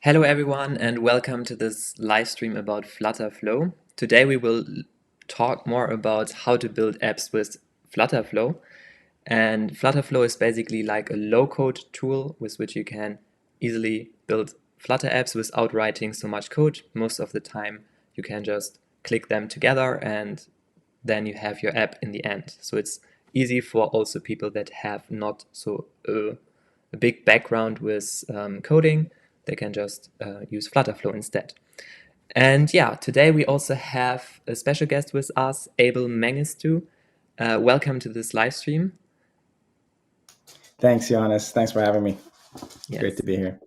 Hello everyone and welcome to this live stream about FlutterFlow. Today we will talk more about how to build apps with FlutterFlow. And FlutterFlow is basically like a low-code tool with which you can easily build Flutter apps without writing so much code. Most of the time you can just click them together and then you have your app in the end. So it's easy for also people that have not so a big background with coding. They can just use FlutterFlow instead. And yeah, today we also have a special guest with us, Abel Mengistu. Welcome to this live stream. Thanks, Johannes. Thanks for having me. Yes. Great to be here.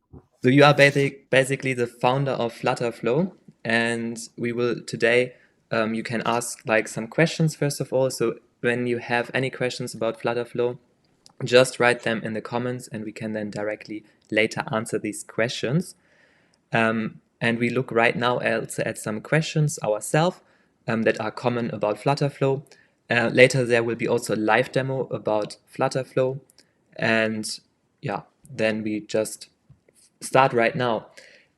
So you are basically the founder of FlutterFlow, and we will today, you can ask like some questions first of all. So when you have any questions about FlutterFlow, just write them in the comments and we can then directly later answer these questions. And we look right now also at some questions ourselves that are common about FlutterFlow. Later there will be also a live demo about FlutterFlow. And yeah, then we just start right now.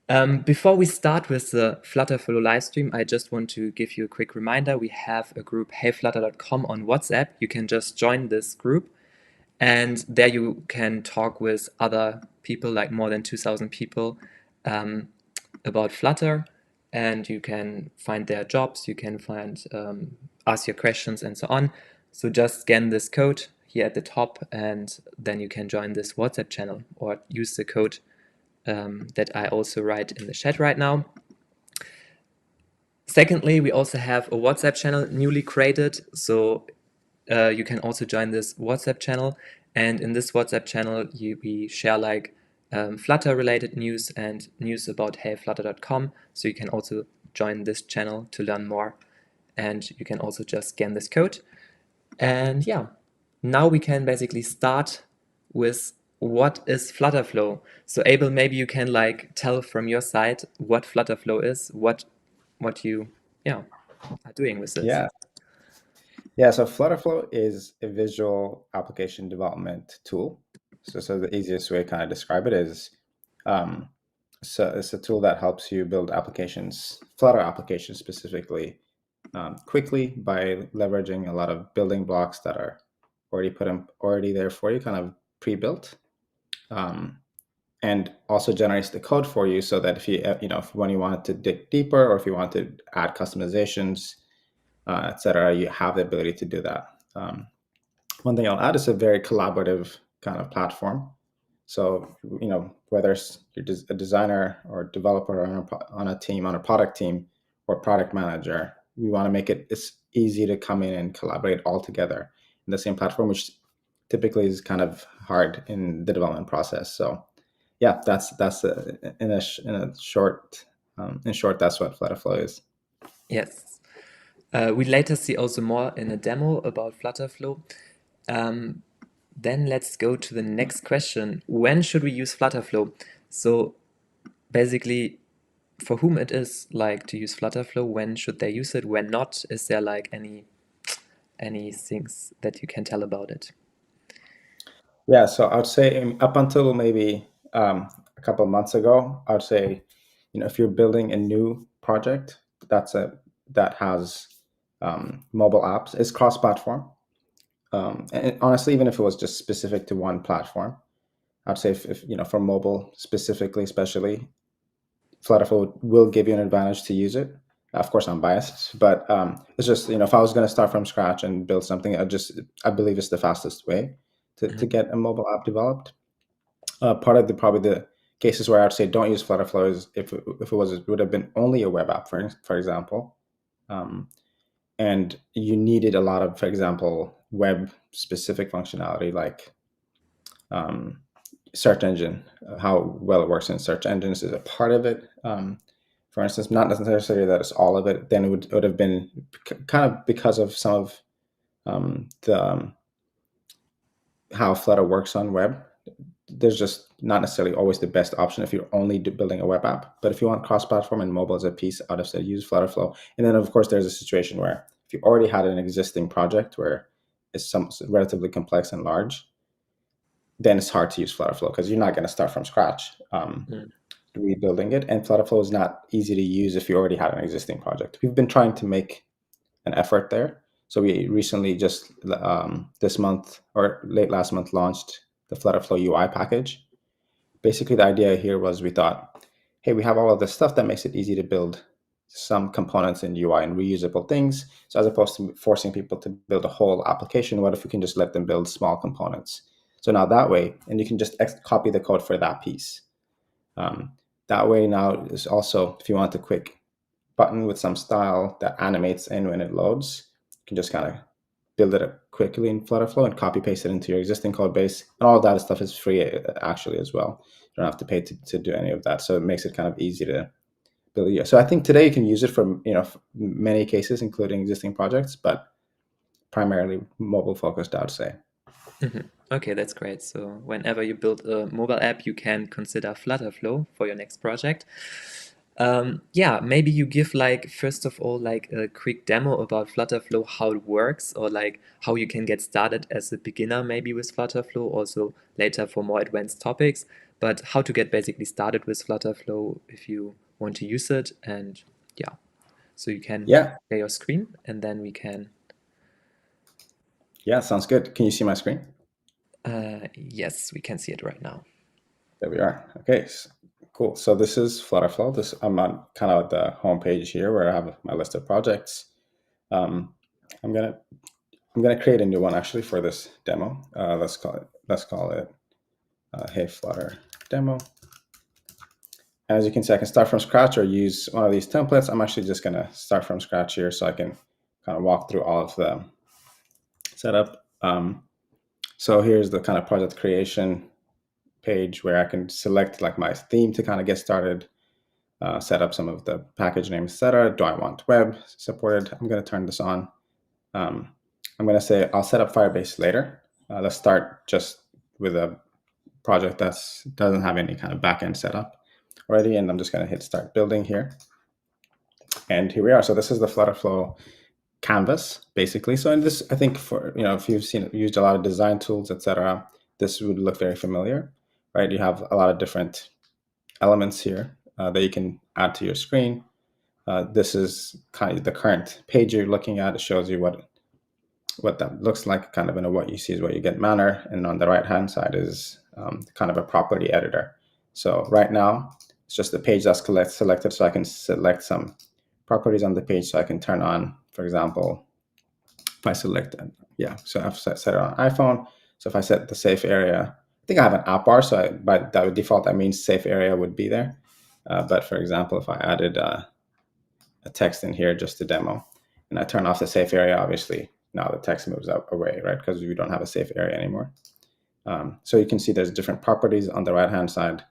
Before we start with the FlutterFlow live stream, I just want to give you a quick reminder. We have a group, heyflutter.com on WhatsApp. You can just join this group. And there you can talk with other people, like more than 2,000 people, about Flutter. And you can find their jobs, you can find, ask your questions and so on. So just scan this code here at the top and then you can join this WhatsApp channel or use the code that I also write in the chat right now. Secondly, we also have a WhatsApp channel newly created. So you can also join this WhatsApp channel. And in this WhatsApp channel, we share like Flutter related news and news about heyflutter.com. So you can also join this channel to learn more. And you can also just scan this code. And yeah, now we can basically start with what is FlutterFlow. So Abel, maybe you can like tell from your side what FlutterFlow is, what you are doing with this. Yeah. So FlutterFlow is a visual application development tool. So the easiest way to kind of describe it is, so it's a tool that helps you build applications, Flutter applications specifically, quickly by leveraging a lot of building blocks that are already there for you, kind of pre-built. And also generates the code for you so that if when you want to dig deeper or if you want to add customizations, etc., you have the ability to do that. One thing I'll add is a very collaborative kind of platform. So, whether you're a designer or developer on a team, on a product team or product manager, we want to make it as easy to come in and collaborate all together in the same platform, which typically is kind of hard in the development process. So, yeah, that's in short, that's what FlutterFlow is. Yes. We later see also more in a demo about FlutterFlow. Then let's go to the next question. When should we use FlutterFlow? So basically, for whom it is like to use FlutterFlow, when should they use it, when not? Is there like any things that you can tell about it? Yeah, so I would say up until maybe a couple of months ago, I would say, if you're building a new project that has mobile apps, it's cross-platform. And honestly, even if it was just specific to one platform, I'd say if for mobile specifically, especially, FlutterFlow will give you an advantage to use it. Of course, I'm biased, but it's just, if I was going to start from scratch and build something, I believe it's the fastest way to get a mobile app developed. Part of probably the cases where I'd say don't use FlutterFlow is if it would have been only a web app, for example, and you needed a lot of, for example, web specific functionality like search engine, how well it works in search engines is a part of it. For instance, not necessarily that it's all of it. Then it would have been kind of because of some of how Flutter works on web. There's just not necessarily always the best option if you're only building a web app. But if you want cross-platform and mobile as a piece out of it, use FlutterFlow. And then, of course, there's a situation where if you already had an existing project where it's relatively complex and large, then it's hard to use FlutterFlow because you're not going to start from scratch. rebuilding it. And FlutterFlow is not easy to use if you already have an existing project. We've been trying to make an effort there. So we recently just this month or late last month launched the FlutterFlow UI package. Basically, the idea here was we thought, hey, we have all of this stuff that makes it easy to build some components in UI and reusable things. So as opposed to forcing people to build a whole application, what if we can just let them build small components? So now that way, and you can just copy the code for that piece. That way now is also, if you want a quick button with some style that animates in when it loads, you can just kind of build it up quickly in FlutterFlow and copy paste it into your existing code base. And all of that stuff is free actually as well. You don't have to pay to do any of that. So it makes it kind of easy to build it. So I think today you can use it for many cases, including existing projects, but primarily mobile focused, I would say. Okay, that's great. So whenever you build a mobile app, you can consider FlutterFlow for your next project. Yeah, maybe you give like first of all like a quick demo about FlutterFlow, how it works, or like how you can get started as a beginner maybe with FlutterFlow, also later for more advanced topics, but how to get basically started with FlutterFlow if you want to use it. And yeah, so you can share your screen and then we can. Yeah, sounds good. Can you see my screen? Yes, we can see it right now. There we are. Okay, cool. So this is FlutterFlow. I'm on kind of the home page here where I have my list of projects. I'm gonna create a new one actually for this demo. Let's call it Hey Flutter demo. And as you can see, I can start from scratch or use one of these templates. I'm actually just gonna start from scratch here so I can kind of walk through all of the setup. So here's the kind of project creation page where I can select like my theme to kind of get started, set up some of the package names, etc. Do I want web supported? I'm going to turn this on. I'm going to say I'll set up Firebase later. Let's start just with a project that doesn't have any kind of backend setup already, and I'm just going to hit start building here. And here we are. So this is the FlutterFlow canvas, basically. So in this, I think for, if you've used a lot of design tools, etc., this would look very familiar, right? You have a lot of different elements here that you can add to your screen. This is kind of the current page you're looking at. It shows you what that looks like, kind of in a what you see is what you get manner. And on the right-hand side is kind of a property editor. So right now, it's just the page that's selected, so I can select some properties on the page so I can turn on, for example, if I select, so I've set it on iPhone. So if I set the safe area, I think I have an app bar, so by that default, that means safe area would be there. But for example, if I added a text in here just to demo, and I turn off the safe area, obviously now the text moves away, right? Because we don't have a safe area anymore. So you can see there's different properties on the right-hand side.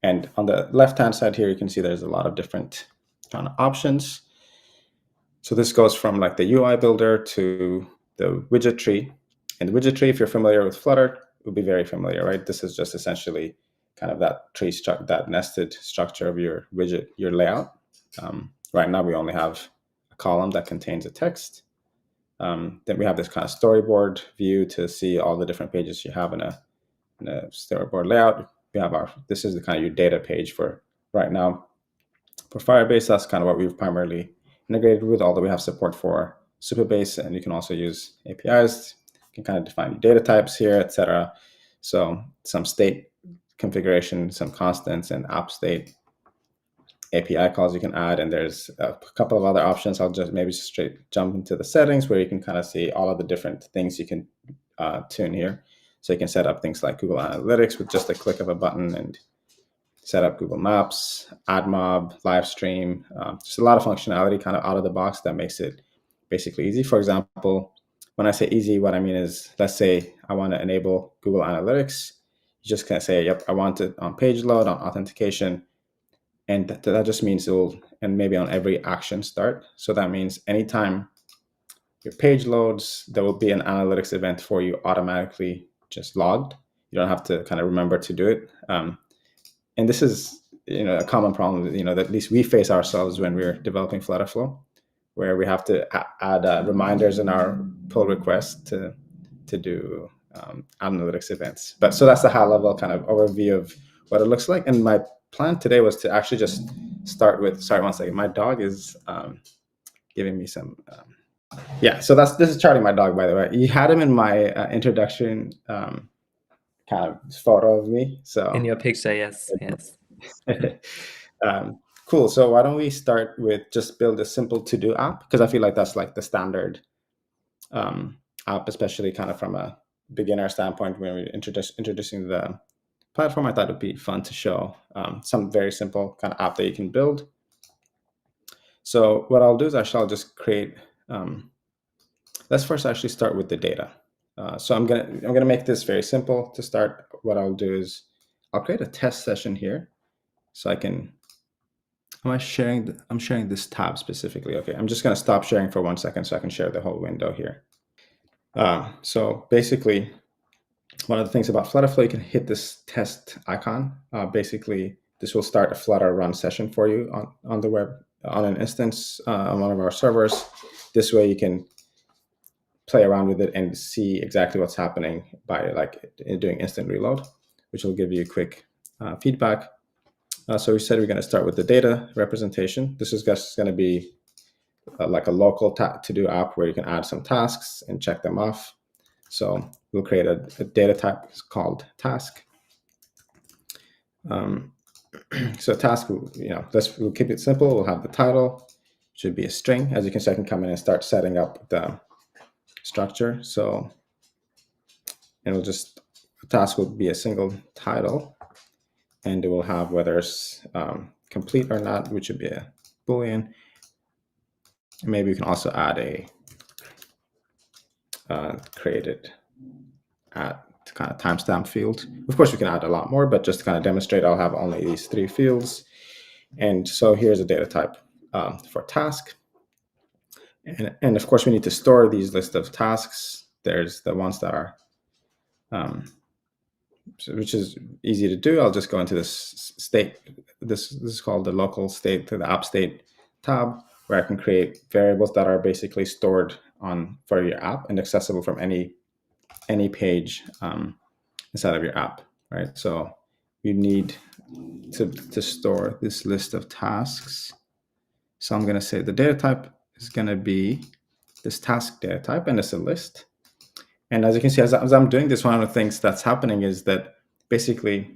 And on the left-hand side here, you can see there's a lot of different kind of options. So this goes from like the UI builder to the widget tree. And the widget tree, if you're familiar with Flutter, will be very familiar, right? This is just essentially kind of that tree that nested structure of your widget, your layout. Right now, we only have a column that contains a text. Then we have this kind of storyboard view to see all the different pages you have in a storyboard layout. We have this is the kind of your data page for right now. For Firebase, that's kind of what we've primarily integrated with, although we have support for Superbase, and you can also use APIs. You can kind of define your data types here, etc. So some state configuration, some constants, and app state API calls you can add, and there's a couple of other options. I'll just maybe straight jump into the settings where you can kind of see all of the different things you can tune here. So you can set up things like Google Analytics with just a click of a button, and set up Google Maps, AdMob, live stream. Just a lot of functionality kind of out of the box that makes it basically easy. For example, when I say easy, what I mean is, let's say I want to enable Google Analytics. You just can say, yep, I want it on page load, on authentication. And that just means and maybe on every action start. So that means anytime your page loads, there will be an analytics event for you automatically just logged. You don't have to kind of remember to do it. And this is a common problem that at least we face ourselves when we're developing FlutterFlow, where we have to add reminders in our pull request to do analytics events. But so that's the high level kind of overview of what it looks like. And my plan today was to actually just start with, sorry, one second. My dog is giving me some, yeah. So this is Charlie, my dog, by the way. You had him in my introduction kind of photo of me. So In your picture, yes, yes. cool. So why don't we start with just build a simple to-do app? Because I feel like that's like the standard app, especially kind of from a beginner standpoint when we're introducing the platform. I thought it'd be fun to show some very simple kind of app that you can build. So what I'll do is I'll just create. Let's first actually start with the data. So I'm gonna make this very simple to start. What I'll do is I'll create a test session here, so I can. I'm sharing this tab specifically. Okay, I'm just gonna stop sharing for 1 second so I can share the whole window here. So basically, one of the things about FlutterFlow, you can hit this test icon. Basically, this will start a Flutter run session for you on the web, on an instance, on one of our servers. This way you can play around with it and see exactly what's happening by doing instant reload, which will give you quick feedback. So we said we're going to start with the data representation. This is just going to be like a local to-do app where you can add some tasks and check them off. So we'll create a data type called task. So task, we'll keep it simple. We'll have the title, should be a string. As you can see, I can come in and start setting up the structure. So it'll just, the task will be a single title, and it will have whether it's complete or not, which would be a Boolean. And maybe you can also add a created at kind of timestamp field. Of course, we can add a lot more, but just to kind of demonstrate, I'll have only these 3 fields. And so here's a data type for task. And of course, we need to store these list of tasks. There's the ones that are, which is easy to do. I'll just go into this state. This is called the local state, the app state tab, where I can create variables that are basically stored for your app and accessible from any page inside of your app, right? So you need to store this list of tasks. So I'm going to say the data type is going to be this task data type, and it's a list. And as you can see, as I'm doing this, one of the things that's happening is that basically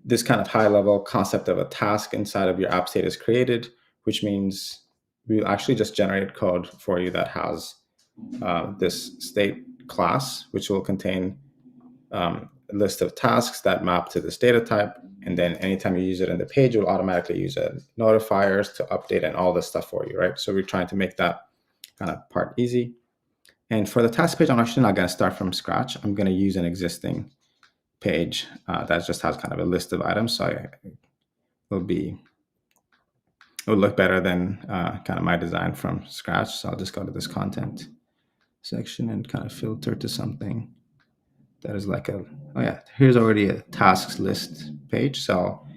this kind of high level concept of a task inside of your app state is created, which means we'll actually just generate code for you that has this state class, which will contain a list of tasks that map to this data type. And then anytime you use it in the page, it will automatically use notifiers to update and all this stuff for you, right? So we're trying to make that kind of part easy. And for the task page, I'm actually not going to start from scratch. I'm going to use an existing page that just has kind of a list of items. So it will look better than kind of my design from scratch. So I'll just go to this content section and kind of filter to something that is like here's already a tasks list page. So I'll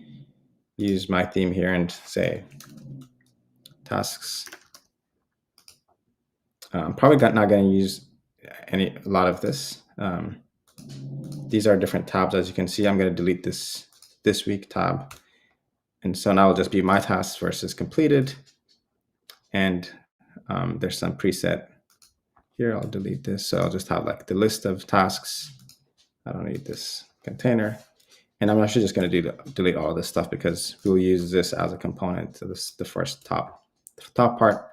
use my theme here and say tasks. Probably not going to use a lot of this. These are different tabs. As you can see, I'm going to delete this week tab. And so now it'll just be my tasks versus completed. And there's some preset here. I'll delete this. So I'll just have like the list of tasks. I don't need this container. And I'm actually just going to delete all this stuff because we'll use this as a component to the first top part,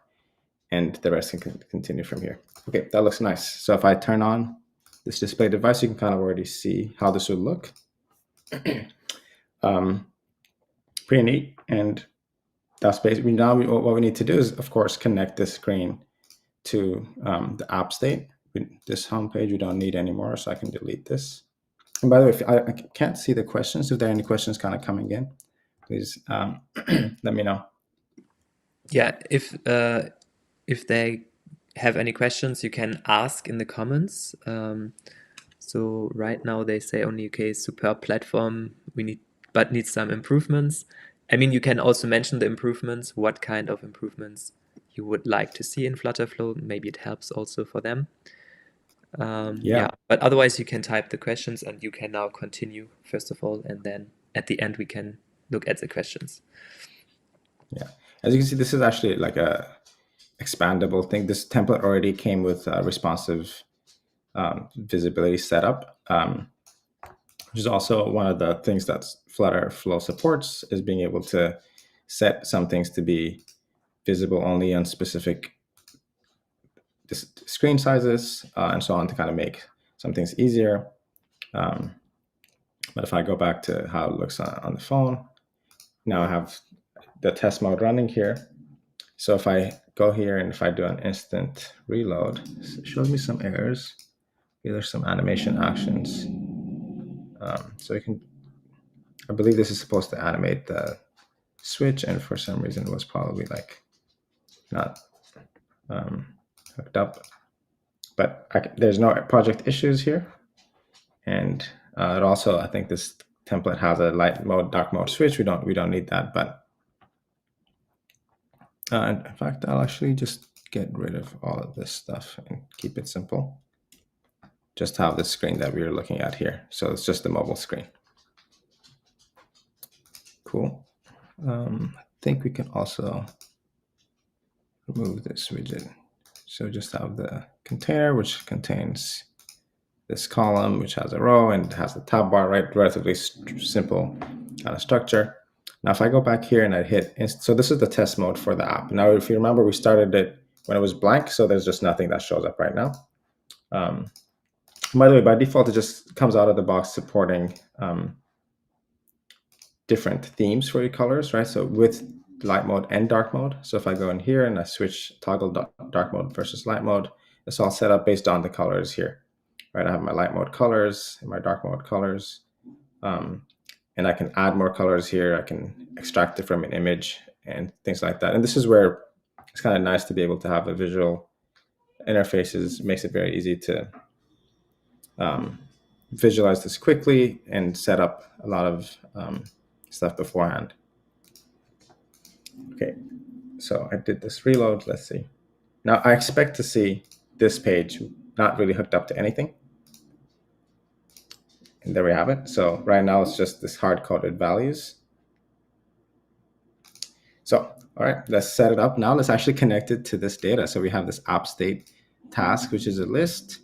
and the rest can continue from here. Okay, that looks nice. So if I turn on this display device, you can kind of already see how this would look. Pretty neat. And that's basically now what we need to do is, of course, connect this screen to the app state. This home page we don't need anymore, so I can delete this. And by the way, if I can't see the questions, if there are any questions kind of coming in, please let me know. Yeah, if they have any questions, you can ask in the comments. So right now they say only, okay, superb platform, but need some improvements. I mean, you can also mention the improvements, what kind of improvements you would like to see in FlutterFlow. Maybe it helps also for them. Yeah, but otherwise you can type the questions and you can now continue first of all, and then at the end we can look at the questions. Yeah, as you can see, this is actually like a expandable thing. This template already came with responsive visibility setup, which is also one of the things that FlutterFlow supports, is being able to set some things to be visible only on specific screen sizes and so on, to kind of make some things easier. But if I go back to how it looks on the phone, now I have the test mode running here. So if I go here and if I do an instant reload, it shows me some errors. Okay, there's some animation actions. So we can, I believe this is supposed to animate the switch, and for some reason it was probably like not hooked up. But there's no project issues here. And it also, I think this template has a light mode, dark mode switch. We don't need that, but in fact, I'll actually just get rid of all of this stuff and keep it simple. Just have the screen that we were looking at here. So it's just the mobile screen. Cool. I think we can also remove this widget. So just have the container, which contains this column, which has a row and has the tab bar, right? Relatively simple kind of structure. Now, if I go back here and I hit, so this is the test mode for the app. Now, if you remember, we started it when it was blank, so there's just nothing that shows up right now. By the way, by default, it just comes out of the box supporting different themes for your colors, right? So with light mode and dark mode. So if I go in here and I switch toggle dark mode versus light mode, it's all set up based on the colors here, right? I have my light mode colors and my dark mode colors. And I can add more colors here. I can extract it from an image and things like that. And this is where it's kind of nice to be able to have a visual interfaces. Makes it very easy to visualize this quickly and set up a lot of stuff beforehand. Okay, so I did this reload. Let's see. Now I expect to see this page not really hooked up to anything. And there we have it. So right now it's just this hard-coded values. So, all right, let's set it up now. Let's actually connect it to this data. So we have this app state task, which is a list.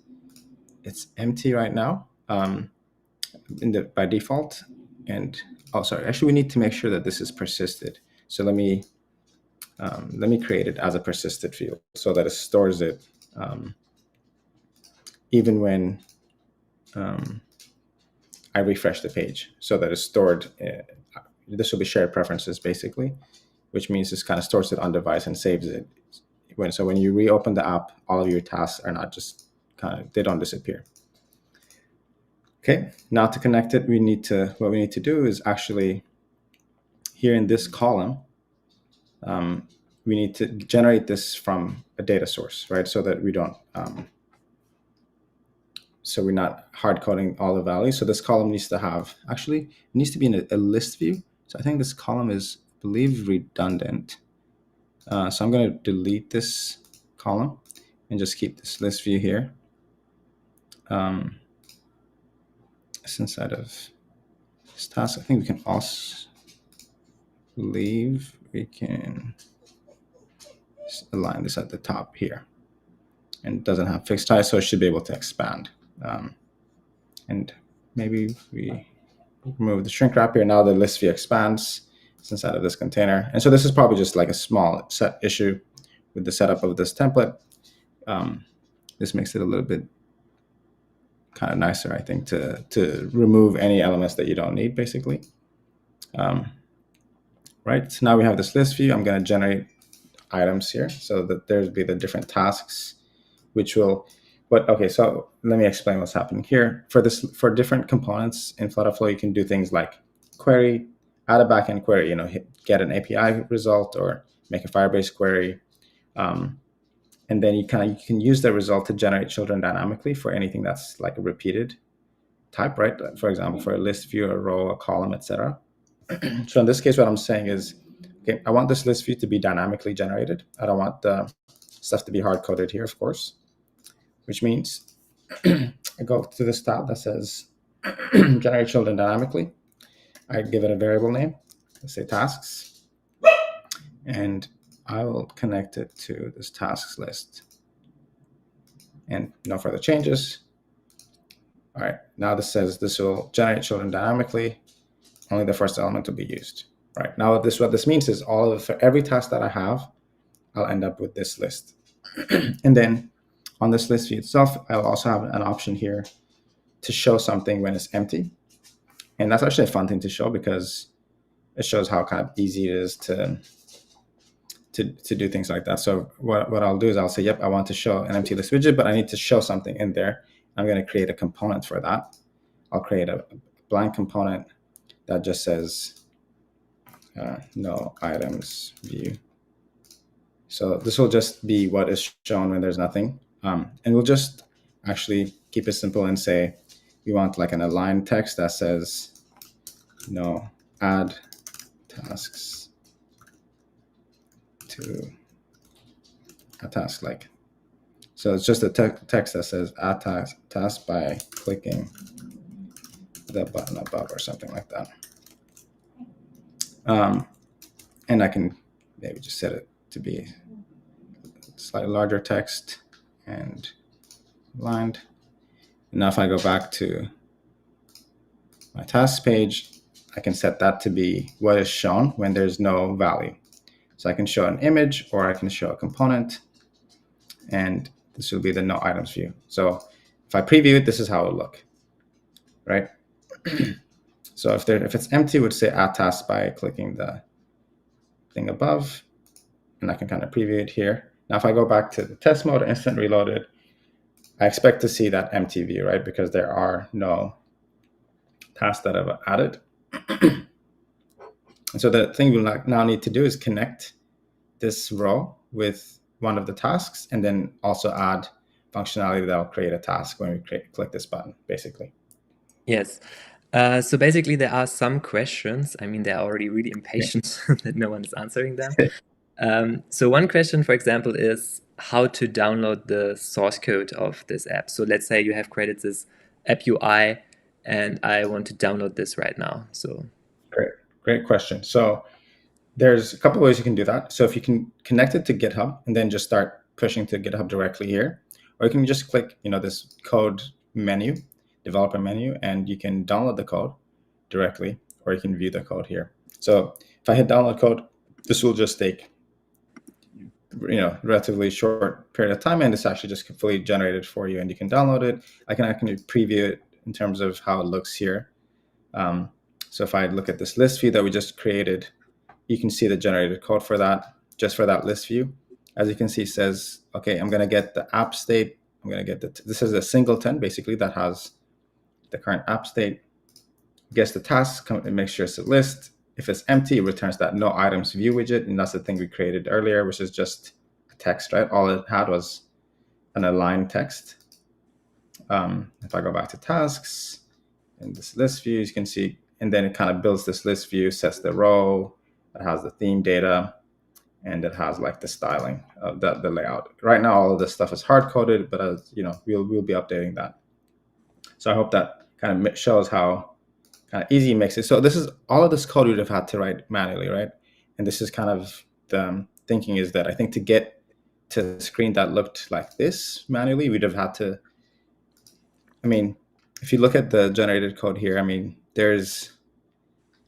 It's empty right now by default. And oh, sorry, actually we need to make sure that this is persisted. So let me create it as a persisted field so that it stores it even when I refresh the page, so that it's stored. This will be shared preferences basically, which means this kind of stores it on device and saves it. So when you reopen the app, all of your tasks are not just they don't disappear. Okay, now to connect it, what we need to do is actually here in this column, we need to generate this from a data source, right? So that we don't, so we're not hard coding all the values. So this column needs to be in a list view. So I think this column is, I believe, redundant. So I'm going to delete this column and just keep this list view here. It's inside of this task. I think we can also we can align this at the top here. And it doesn't have fixed size, so it should be able to expand. And maybe we remove the shrink wrap here. Now the list view expands. It's inside of this container. And so this is probably just like a small set issue with the setup of this template. This makes it a little bit kind of nicer, I think, to remove any elements that you don't need, basically. Right, so now we have this list view. I'm going to generate items here so that there'll be the different tasks, which will, okay, so let me explain what's happening here. For different components in FlutterFlow, you can do things like query, add a backend query, get an API result or make a Firebase query. And then you can use the result to generate children dynamically for anything that's like a repeated type, right? For example, for a list view, a row, a column, etc. So in this case, what I'm saying is, okay, I want this list view to be dynamically generated. I don't want the stuff to be hard coded here, of course, which means I go to this tab that says generate children dynamically. I give it a variable name, let's say tasks, and I will connect it to this tasks list. And no further changes. All right, now this says this will generate children dynamically. Only the first element will be used. Right, now what this means is for every task that I have, I'll end up with this list. And then on this list view itself, I'll also have an option here to show something when it's empty. And that's actually a fun thing to show because it shows how kind of easy it is to do things like that. So what I'll do is I'll say, yep, I want to show an empty list widget, but I need to show something in there. I'm going to create a component for that. I'll create a blank component that just says no items view. So this will just be what is shown when there's nothing. And we'll just actually keep it simple and say we want like an aligned text that says no add tasks to a task like. So it's just a text that says add task by clicking the button above or something like that. And I can maybe just set it to be slightly larger text and aligned. And now if I go back to my task page, I can set that to be what is shown when there's no value. So I can show an image or I can show a component, and this will be the no items view. So if I preview it, this is how it will look, right? So if it's empty, it would say add task by clicking the thing above, and I can kind of preview it here. Now, if I go back to the test mode, instant reloaded, I expect to see that empty view, right? Because there are no tasks that I've added. And so the thing we'll now need to do is connect this row with one of the tasks, and then also add functionality that will create a task when we click this button, basically. Yes. So basically, there are some questions. I mean, they're already really impatient that no one is answering them. So one question, for example, is how to download the source code of this app. So let's say you have created this app UI, and I want to download this right now. So great question. So there's a couple of ways you can do that. So if you can connect it to GitHub and then just start pushing to GitHub directly here, or you can just click, this code menu, developer menu, and you can download the code directly, or you can view the code here. So if I hit download code, this will just take, relatively short period of time, and it's actually just fully generated for you, and you can download it. I can preview it in terms of how it looks here. So if I look at this list view that we just created, you can see the generated code for that, just for that list view. As you can see, it says, okay, I'm going to get the app state. I'm going to get this is a singleton, basically, that has the current app state. Gets the task, it makes sure it's a list. If it's empty, it returns that no items view widget, and that's the thing we created earlier, which is just a text, right? All it had was an aligned text. If I go back to tasks and this list view, you can see, and then it kind of builds this list view, sets the row, it has the theme data, and it has like the styling of the layout. Right now, all of this stuff is hard coded, but we'll be updating that. So I hope that kind of shows how kind of easy it makes it. So this is all of this code we'd have had to write manually, right? And this is kind of the thinking is that I think to get to a screen that looked like this manually, we'd have had to, if you look at the generated code here, there's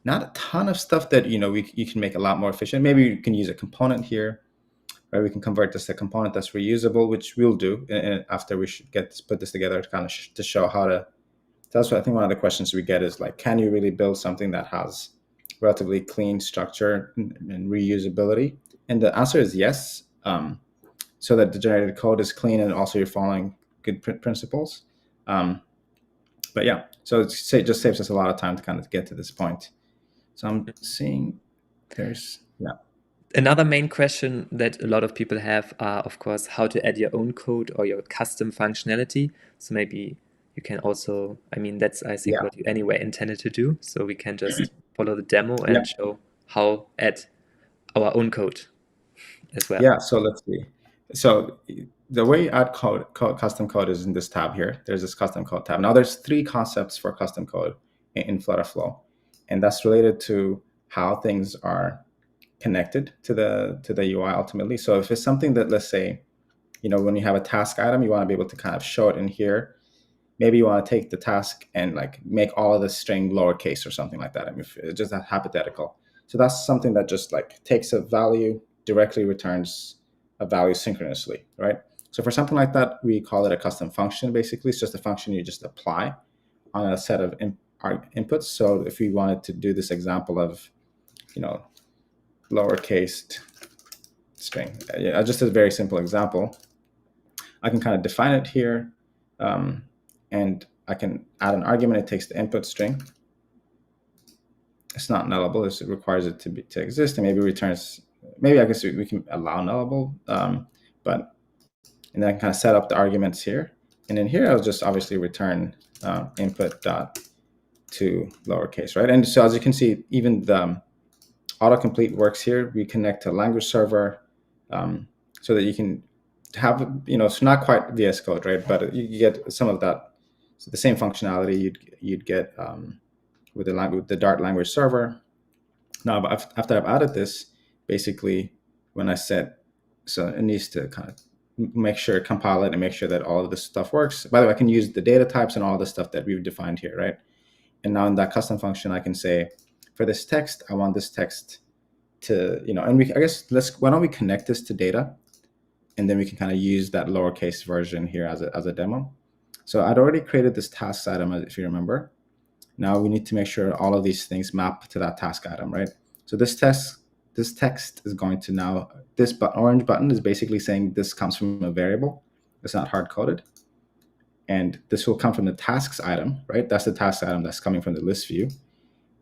not a ton of stuff that, you can make a lot more efficient. Maybe you can use a component here, right? We can convert this to a component that's reusable, which we'll do after we should put this together to kind of to show how to. That's what I think one of the questions we get is like, can you really build something that has relatively clean structure and reusability? And the answer is yes, so that the generated code is clean and also you're following good principles. But yeah, so it just saves us a lot of time to kind of get to this point. So I'm seeing another main question that a lot of people have are, of course, how to add your own code or your custom functionality. So maybe you can also, that's, I think, what you anyway intended to do. So we can just follow the demo and show how add our own code as well. Yeah, so let's see. So the way you add custom code is in this tab here. There's this custom code tab. Now there's 3 concepts for custom code in FlutterFlow, and that's related to how things are connected to the UI ultimately. So if it's something that, let's say, when you have a task item, you want to be able to kind of show it in here. Maybe you want to take the task and like make all of the string lowercase or something like that. I mean, it's just hypothetical. So that's something that just like takes a value, directly returns a value synchronously, right? So for something like that, we call it a custom function. Basically, it's just a function you just apply on a set of inputs. So if we wanted to do this example of, lowercase string, just a very simple example, I can kind of define it here. And I can add an argument. It takes the input string. It's not nullable. It requires it to exist, and maybe returns. Maybe I guess we can allow nullable, and then I can kind of set up the arguments here. And then here I'll just obviously return input dot to lowercase, right? And so as you can see, even the autocomplete works here. We connect to language server so that you can have, it's not quite VS Code, right? But you get some of that. So the same functionality you'd get with the Dart language server. Now, after I've added this, basically, when I set, so it needs to kind of make sure, compile it, and make sure that all of this stuff works. By the way, I can use the data types and all the stuff that we've defined here, right? And now in that custom function, I can say, for this text, I want this text to, and why don't we connect this to data, and then we can kind of use that lowercase version here as a demo. So I'd already created this task item, if you remember. Now we need to make sure all of these things map to that task item, right? So this text is going to now, this orange button is basically saying this comes from a variable. It's not hard-coded. And this will come from the tasks item, right? That's the task item that's coming from the list view.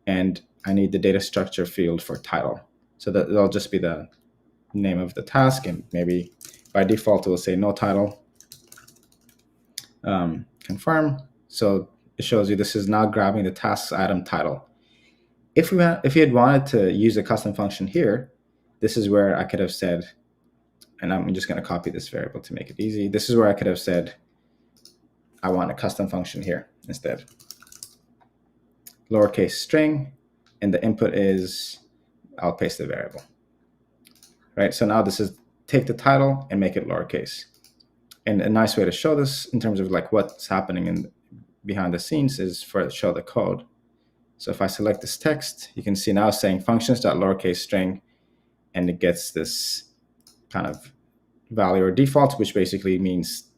And I need the data structure field for title. So that it'll just be the name of the task, and maybe by default it will say no title. Confirm. So it shows you this is now grabbing the tasks item title. If you had wanted to use a custom function here, this is where I could have said, and I'm just going to copy this variable to make it easy. This is where I could have said, I want a custom function here instead. Lowercase string, and the input is, I'll paste the variable. Right, so now this is take the title and make it lowercase. And a nice way to show this in terms of like what's happening behind the scenes is for show the code. So if I select this text, you can see now saying functions.lowercase string, and it gets this kind of value or default, which basically means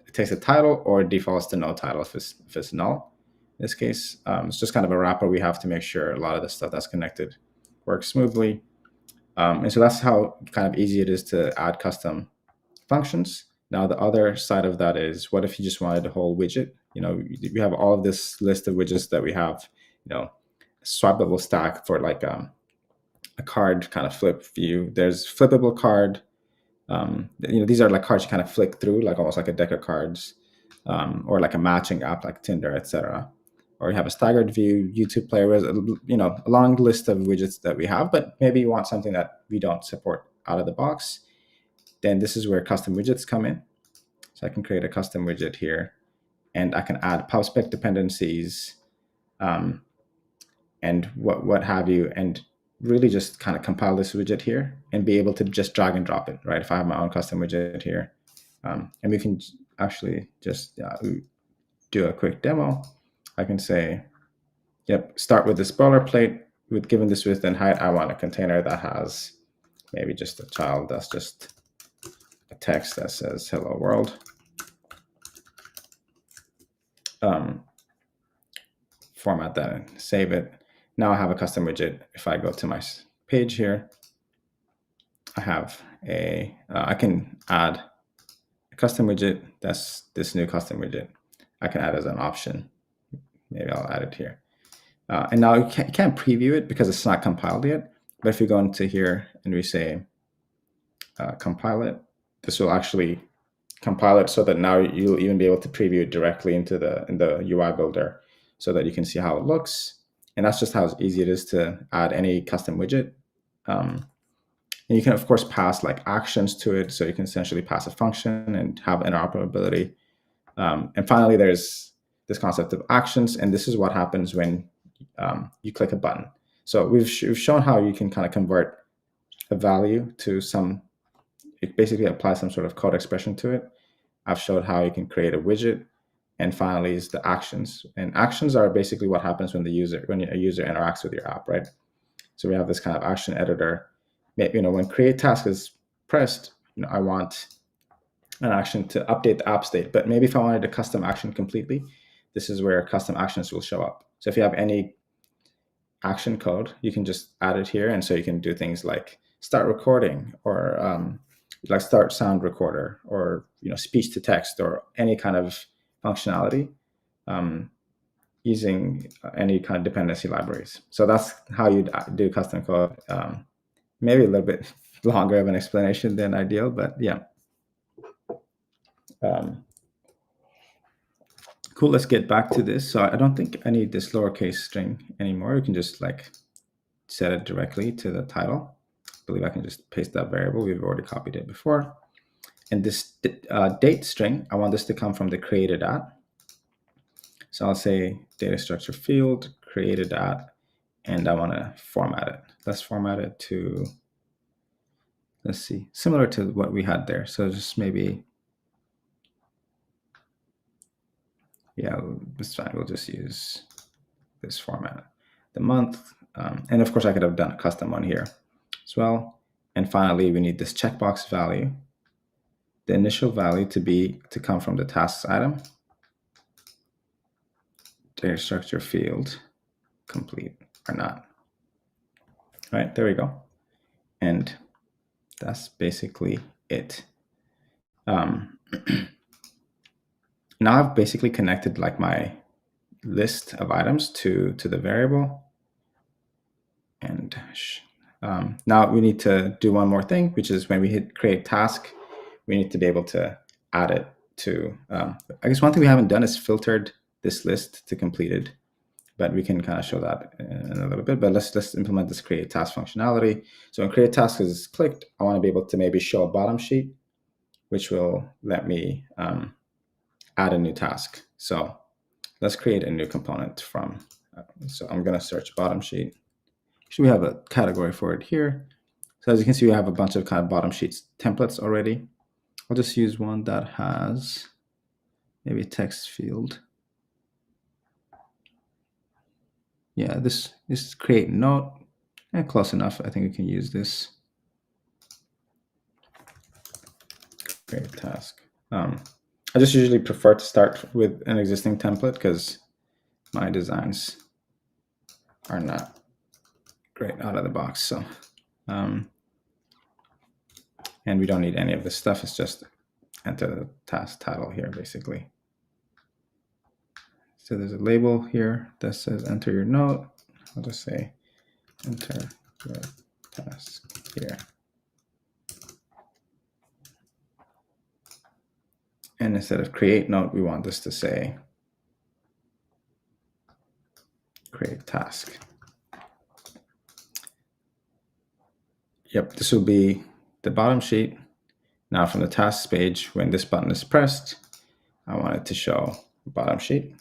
it takes a title or defaults to no title if it's null. In this case, it's just kind of a wrapper we have to make sure a lot of the stuff that's connected works smoothly. And so that's how kind of easy it is to add custom functions. Now, the other side of that is, what if you just wanted a whole widget? We have all of this list of widgets that we have, swipeable stack for like a card kind of flip view. There's flippable card. These are like cards you kind of flick through, like almost like a deck of cards, or like a matching app like Tinder, etc. Or you have a staggered view, YouTube player, a long list of widgets that we have, but maybe you want something that we don't support out of the box. Then this is where custom widgets come in. So I can create a custom widget here, and I can add pubspec dependencies, and what have you, and really just kind of compile this widget here and be able to just drag and drop it, right? If I have my own custom widget here, and we can actually just do a quick demo. I can say, yep, start with this boilerplate with given this width and height. I want a container that has maybe just a child that's just a text that says hello world. Format that and save it. Now I have a custom widget. If I go to my page here, I have I can add a custom widget. That's this new custom widget. I can add as an option. Maybe I'll add it here. And now you can't preview it because it's not compiled yet. But if you go into here and we say compile it, this will actually compile it so that now you'll even be able to preview it directly in the UI builder so that you can see how it looks. And that's just how easy it is to add any custom widget. And you can, of course, pass like actions to it. So you can essentially pass a function and have interoperability. And finally, there's this concept of actions. And this is what happens when you click a button. So we've shown how you can kind of convert a value to some, it basically applies some sort of code expression to it. I've showed how you can create a widget. And finally is the actions. And actions are basically what happens when a user interacts with your app, right? So we have this kind of action editor. When create task is pressed, I want an action to update the app state. But maybe if I wanted a custom action completely, this is where custom actions will show up. So if you have any action code, you can just add it here. And so you can do things like start recording, or like start sound recorder, or speech to text, or any kind of functionality using any kind of dependency libraries. So that's how you do custom code. Maybe a little bit longer of an explanation than ideal, but yeah. Cool, let's get back to this. So I don't think I need this lowercase string anymore. You can just like set it directly to the title. I believe I can just paste that variable. We've already copied it before. And this date string, I want this to come from the created at. So I'll say data structure field, created at, and I want to format it. Let's format it to, let's see, similar to what we had there. So just maybe, yeah, this time we'll just use this format. The month, and of course I could have done a custom one here as well. And finally, we need this checkbox value, the initial value to come from the tasks item, data structure field, complete or not. All right, there we go. And that's basically it. Now I've basically connected like my list of items to the variable. And now we need to do one more thing, which is when we hit create task, we need to be able to add it to, I guess one thing we haven't done is filtered this list to completed, but we can kind of show that in a little bit. But let's implement this create task functionality. So when create task is clicked, I want to be able to maybe show a bottom sheet, which will let me add a new task. So let's create a new component from, so I'm going to search bottom sheet. Actually, we have a category for it here. So as you can see, we have a bunch of kind of bottom sheets templates already. I'll just use one that has maybe a text field. Yeah, this is create note. And close enough. I think we can use this. Create task. I just usually prefer to start with an existing template because my designs are not great out of the box. So, and we don't need any of this stuff. It's just enter the task title here, basically. So there's a label here that says enter your note. I'll just say enter your task here. And instead of create note, we want this to say create task. Yep, this will be the bottom sheet. Now from the tasks page, when this button is pressed, I want it to show bottom sheet.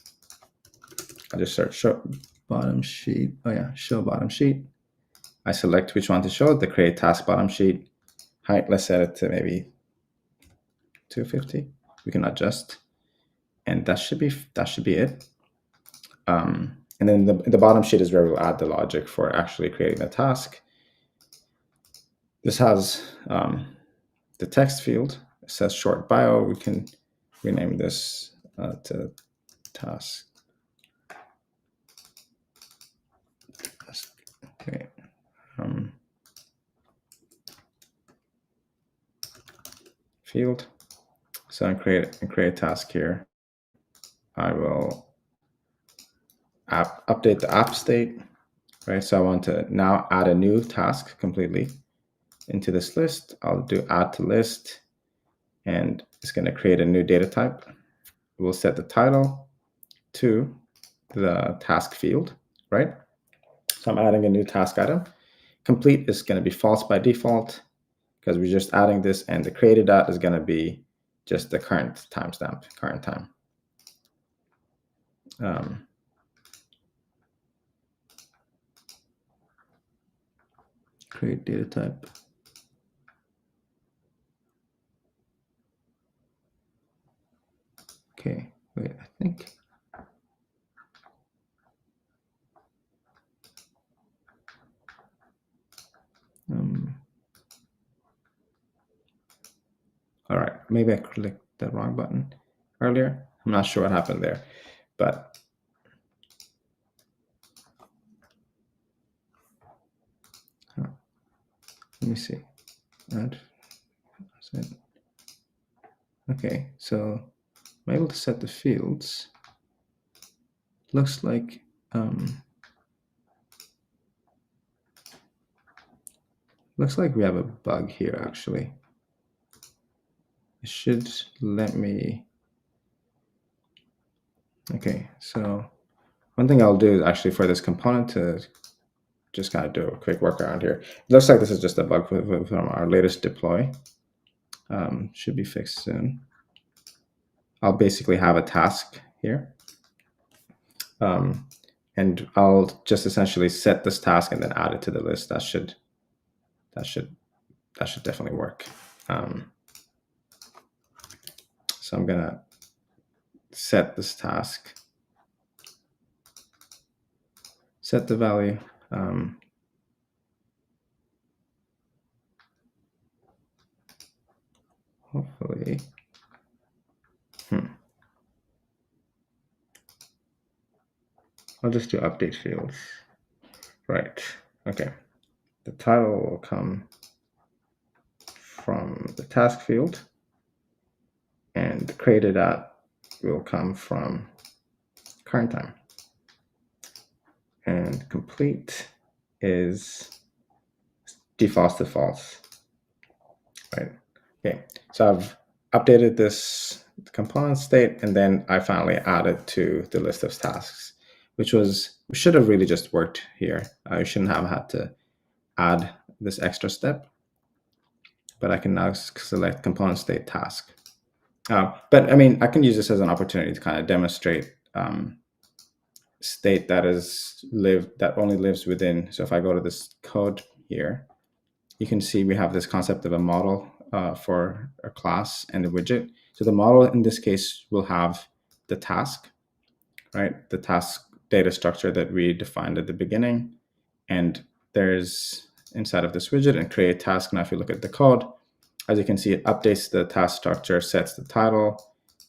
I just search show bottom sheet. Oh yeah, show bottom sheet. I select which one to show, the create task bottom sheet. Height, let's set it to maybe 250. We can adjust. And that should be it. And then the bottom sheet is where we'll add the logic for actually creating the task. This has the text field. It says short bio. We can rename this to task. Okay. Field. So in create task here, I will update the app state, right? So I want to now add a new task completely into this list. I'll do add to list, and it's going to create a new data type. We'll set the title to the task field, right? So I'm adding a new task item. Complete is going to be false by default. because we're just adding this, and the created dot is going to be just the current timestamp, current time. Create data type. Okay, wait, I think. All right, maybe I clicked the wrong button earlier. I'm not sure what happened there, but let me see. Add. Okay, so I'm able to set the fields. Looks like we have a bug here actually. It should let me. Okay, so one thing I'll do actually for this component to just kind of do a quick workaround here. It looks like this is just a bug from our latest deploy. Should be fixed soon. I'll basically have a task here. And I'll just essentially set this task and then add it to the list. That should definitely work. So I'm gonna set this task, set the value. Hopefully. I'll just do update fields. Right. Okay. The title will come from the task field, and the created at will come from current time. And complete is defaults to false. Right. Okay. So I've updated this component state, and then I finally added to the list of tasks, which should have really just worked here. I shouldn't have had to add this extra step, but I can now select component state task. But I mean, I can use this as an opportunity to kind of demonstrate state that only lives within. So if I go to this code here, you can see we have this concept of a model for a class and a widget. So the model in this case will have the task, right? The task data structure that we defined at the beginning. And there's inside of this widget and create task. Now, if you look at the code, as you can see, it updates the task structure, sets the title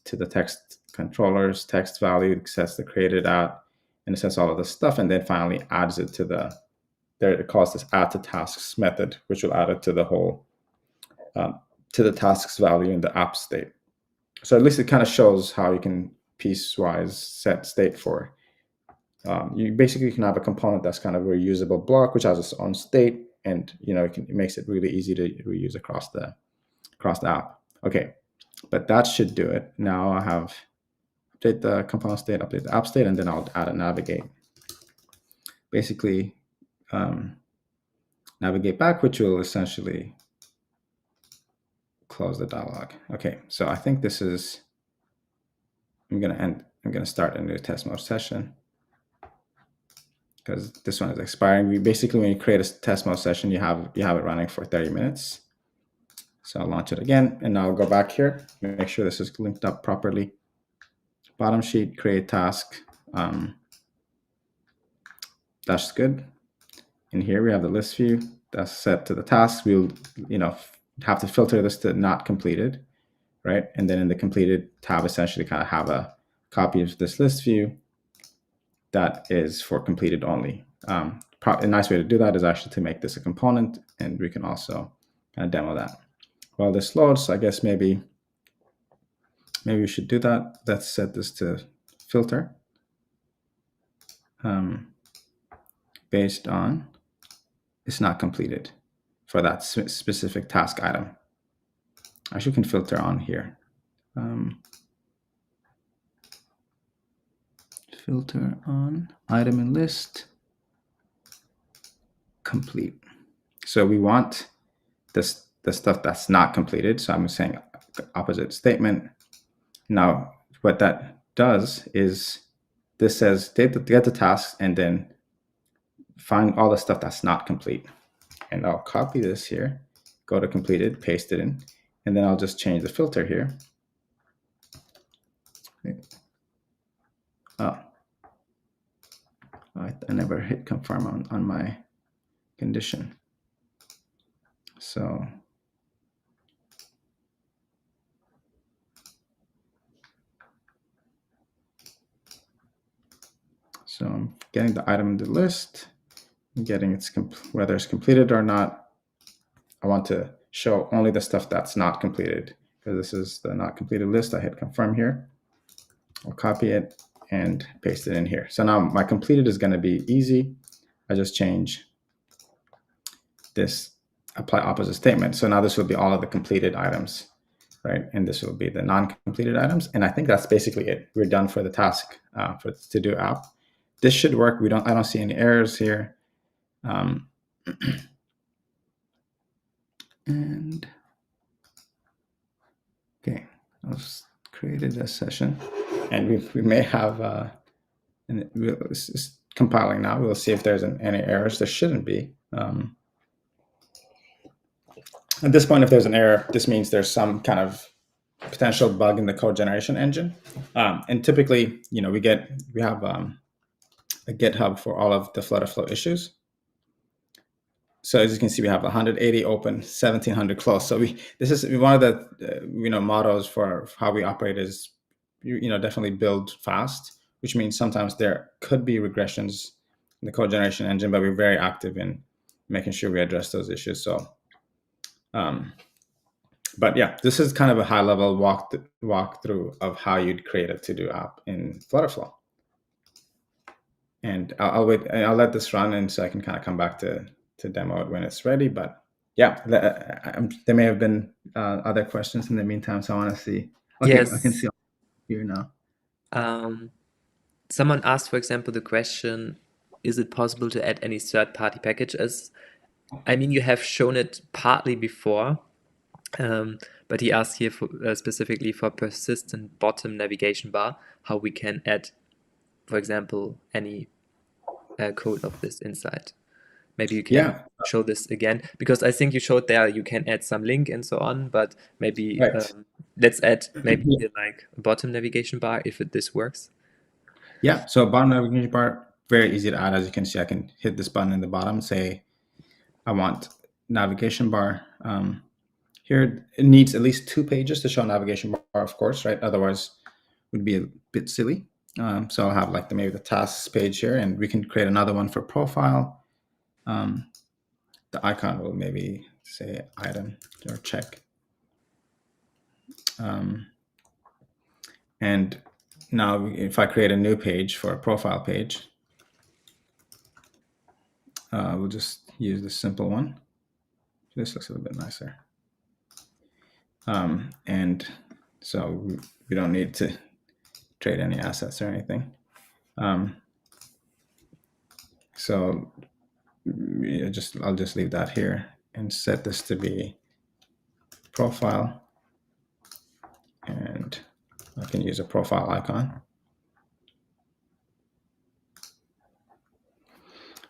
to the text controllers, text value, sets the created at, and it sets all of this stuff, and then finally adds it to it calls this add to tasks method, which will add it to the whole, to the tasks value in the app state. So at least it kind of shows how you can piecewise set state for. You basically can have a component that's kind of a reusable block, which has its own state, and it makes it really easy to reuse across the app. Okay, but that should do it. Now I have update the component state, update the app state, and then I'll add a navigate. Basically, navigate back, which will essentially close the dialog. Okay, so I think this is. I'm gonna start a new test mode session, because this one is expiring. When you create a test mode session, you have it running for 30 minutes. So I'll launch it again, and now I'll go back here, make sure this is linked up properly. Bottom sheet, create task. That's good. And here we have the list view that's set to the task. We'll have to filter this to not completed, right? And then in the completed tab, essentially kind of have a copy of this list view that is for completed only. A nice way to do that is actually to make this a component, and we can also kind of demo that. While this loads, I guess maybe we should do that. Let's set this to filter based on it's not completed for that specific task item. Actually, can filter on here. Filter on item and list complete. So we want this the stuff that's not completed. So I'm saying opposite statement. Now, what that does is this says get the task and then find all the stuff that's not complete. And I'll copy this here, go to completed, paste it in, and then I'll just change the filter here. Oh, I never hit confirm on my condition. So I'm getting the item in the list, I'm getting whether it's completed or not. I want to show only the stuff that's not completed because this is the not completed list. I hit confirm here. I'll copy it and paste it in here. So now my completed is going to be easy. I just change this apply opposite statement. So now this will be all of the completed items, right? And this will be the non-completed items. And I think that's basically it. We're done for the task for to do app. This should work. I don't see any errors here. And okay, I've created a session, and we may have, and it's compiling now. We'll see if there's any errors. There shouldn't be. At this point, if there's an error, this means there's some kind of potential bug in the code generation engine. And typically, we have a GitHub for all of the FlutterFlow issues. So as you can see, we have 180 open, 1,700 closed. So this is one of the mottos for how we operate is definitely build fast, which means sometimes there could be regressions in the code generation engine, but we're very active in making sure we address those issues. So, but yeah, this is kind of a high level walkthrough of how you'd create a to-do app in FlutterFlow. And I'll wait. I'll let this run, and so I can kind of come back to demo it when it's ready. But yeah, there may have been other questions in the meantime. So I want to see. Okay, Yes. I can see here now. Someone asked, for example, the question, is it possible to add any third-party packages? I mean, you have shown it partly before, but he asked here specifically for persistent bottom navigation bar, how we can add, for example, any code of this inside. Maybe you can show this again, because I think you showed there you can add some link and so on, but maybe let's add maybe like a bottom navigation bar if this works. Yeah, so bottom navigation bar, very easy to add. As you can see, I can hit this button in the bottom, say I want navigation bar. Here, it needs at least 2 pages to show navigation bar, of course, right? Otherwise, it would be a bit silly. So I'll have like maybe the tasks page here, and we can create another one for profile. The icon will maybe say item or check. And now if I create a new page for a profile page, we'll just use this simple one. This looks a little bit nicer. And so we don't need to trade any assets or anything. So I'll just leave that here and set this to be profile, and I can use a profile icon.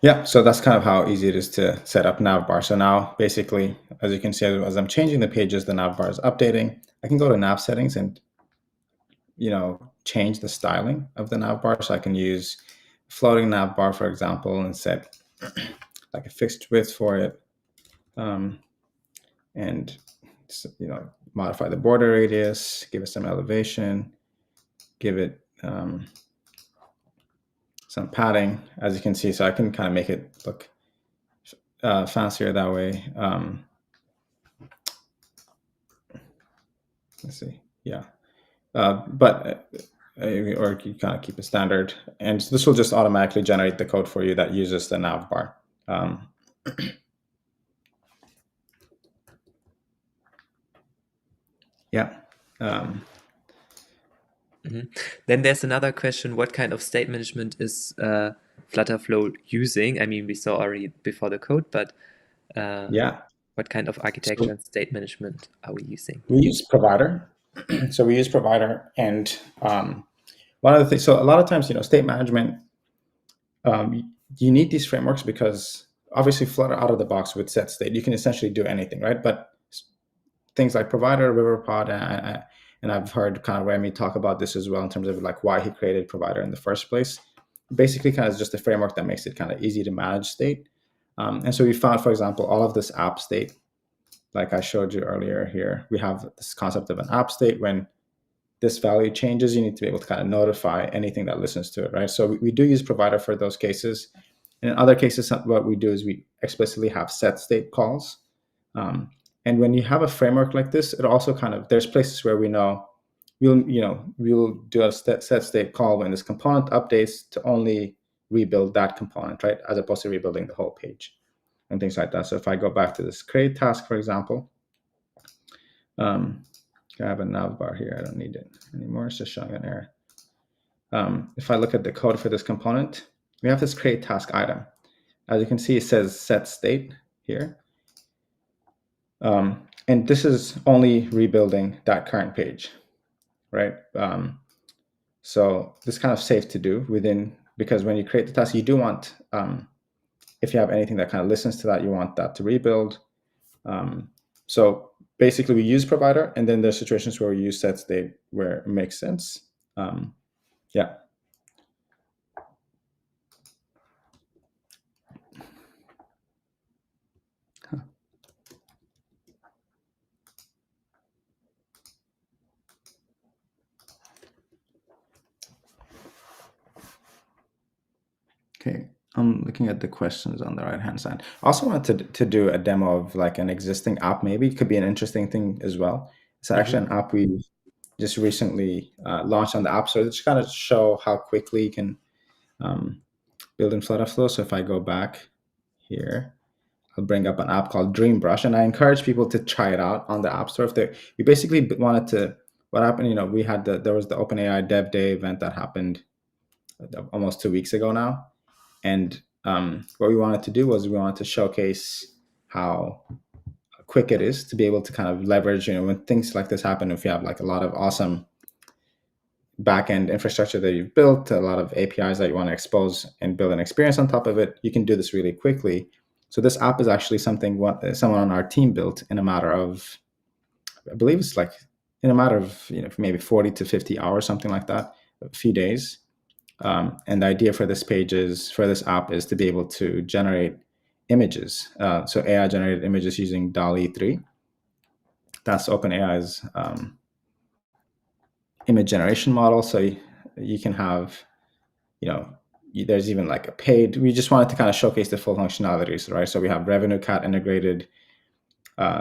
Yeah, so that's kind of how easy it is to set up navbar. So now basically, as you can see, as I'm changing the pages, the navbar is updating. I can go to nav settings and change the styling of the navbar. So I can use floating navbar, for example, and set like a fixed width for it, and modify the border radius, give it some elevation, give it some padding, as you can see. So I can kind of make it look fancier that way. Let's see, yeah, but or you kind of keep it standard, and this will just automatically generate the code for you that uses the navbar. Yeah. Then there's another question: what kind of state management is FlutterFlow using? I mean, we saw already before the code, but yeah, What kind of architecture and state management are we using? We use Provider. So we use Provider, and one of the things. So a lot of times, state management, you need these frameworks because obviously Flutter out of the box with set state, you can essentially do anything, right? But things like Provider, Riverpod, and I've heard kind of Remy talk about this as well in terms of like why he created Provider in the first place. Basically, kind of just a framework that makes it kind of easy to manage state. And so we found, for example, all of this app state, like I showed you earlier here, we have this concept of an app state. When this value changes, you need to be able to kind of notify anything that listens to it, right? So we do use Provider for those cases. And in other cases, what we do is we explicitly have set state calls. And when you have a framework like this, it also kind of, there's places where we know we'll do a set state call when this component updates to only rebuild that component, right? As opposed to rebuilding the whole page and things like that. So if I go back to this create task, for example, I have a nav bar here. I don't need it anymore. It's just showing an error. If I look at the code for this component, we have this create task item. As you can see, it says set state here. And this is only rebuilding that current page, right? So this is kind of safe to do because when you create the task, you do want, if you have anything that kind of listens to that, you want that to rebuild. So basically we use Provider, and then there's situations where we use set state where it makes sense. Yeah. Okay, I'm looking at the questions on the right-hand side. I also wanted to do a demo of like an existing app. Maybe it could be an interesting thing as well. It's actually an app we just recently launched on the App Store. Just kind of show how quickly you can build in FlutterFlow. So if I go back here, I'll bring up an app called Dreambrush, and I encourage people to try it out on the App Store. We basically wanted to, what happened, we had there was the OpenAI Dev Day event that happened almost 2 weeks ago now. And what we wanted to do was we wanted to showcase how quick it is to be able to kind of leverage, when things like this happen, if you have like a lot of awesome backend infrastructure that you've built, a lot of APIs that you want to expose and build an experience on top of it, you can do this really quickly. So this app is actually something someone on our team built in a matter of, I believe it's like in a matter of maybe 40 to 50 hours, something like that, a few days. And the idea for this app is to be able to generate images. So AI generated images using DALL-E 3. That's OpenAI's image generation model. So you can have, there's even like a paid, we just wanted to kind of showcase the full functionalities, right? So we have Revenue Cat integrated.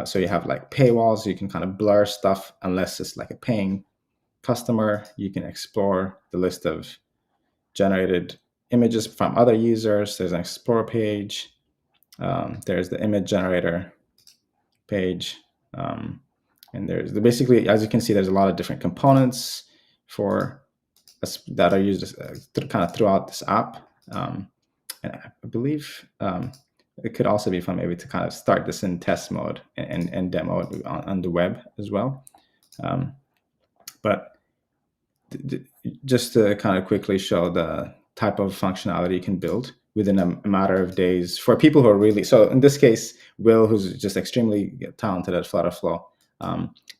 So you have like paywalls, you can kind of blur stuff unless it's like a paying customer. You can explore the list of generated images from other users. There's an explore page. There's the image generator page. And there's basically, as you can see, there's a lot of different components that are used kind of throughout this app. And I believe it could also be fun maybe to kind of start this in test mode and demo it on the web as well. But just to kind of quickly show the type of functionality you can build within a matter of days for people who are really, so in this case, Will, who's just extremely talented at FlutterFlow,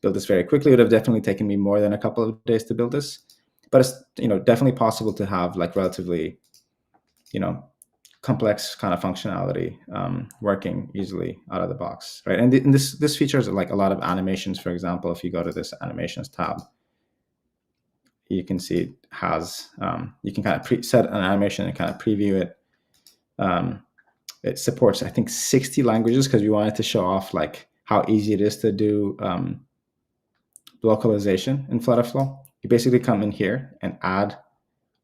built this very quickly. It would have definitely taken me more than a couple of days to build this, but it's definitely possible to have like relatively complex kind of functionality working easily out of the box, right? And this features like a lot of animations. For example, if you go to this animations tab, you can see it has, you can kind of set an animation and kind of preview it. It supports, I think, 60 languages because we wanted to show off like how easy it is to do localization in FlutterFlow. You basically come in here and add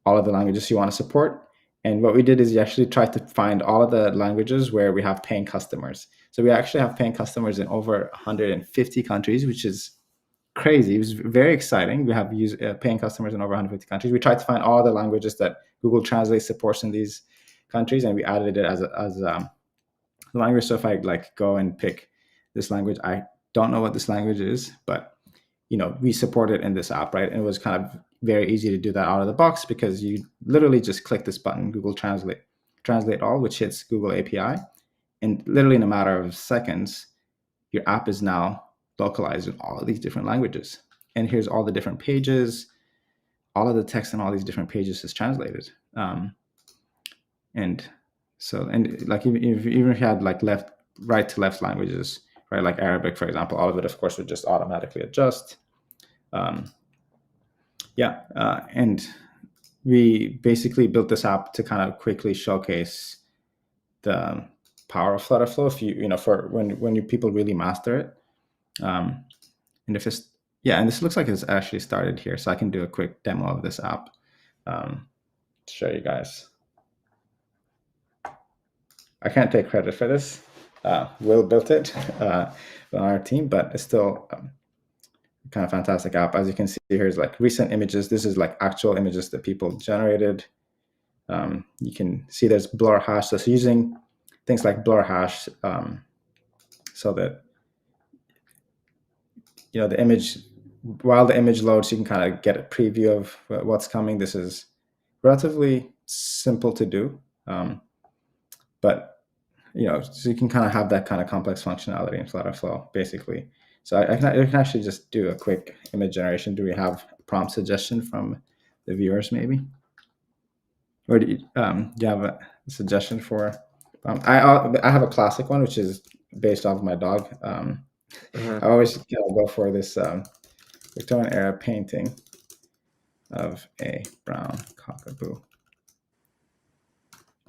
all of the languages you want to support. And what we did is we actually tried to find all of the languages where we have paying customers. So we actually have paying customers in over 150 countries, which is crazy. It was very exciting. We have paying customers in over 150 countries. We tried to find all the languages that Google Translate supports in these countries, and we added it as a language. So if I like go and pick this language. I don't know what this language is, but we support it in this app, right? And it was kind of very easy to do that out of the box because you literally just click this button, Google Translate All, which hits Google API, and literally in a matter of seconds, your app is now localized in all of these different languages. And here's all the different pages. All of the text in all these different pages is translated. And like even if you had like right to left languages, right? Like Arabic, for example, all of it, of course, would just automatically adjust. And we basically built this app to kind of quickly showcase the power of FlutterFlow. If for when people really master it, and if it's and this looks like it's actually started here, so I can do a quick demo of this app to show you guys. I can't take credit for this. Will built it on our team, but it's still kind of fantastic app. As you can see, here's like recent images. This is like actual images that people generated. You can see there's blur hash. So it's using things like blur hash so that the image, while the image loads, you can kind of get a preview of what's coming. This is relatively simple to do, but so you can kind of have that kind of complex functionality in FlutterFlow, basically. So I can actually just do a quick image generation. Do we have a prompt suggestion from the viewers, maybe? Or do you have a suggestion for? I have a classic one, which is based off of my dog. I always go for this Victorian era painting of a brown cockapoo.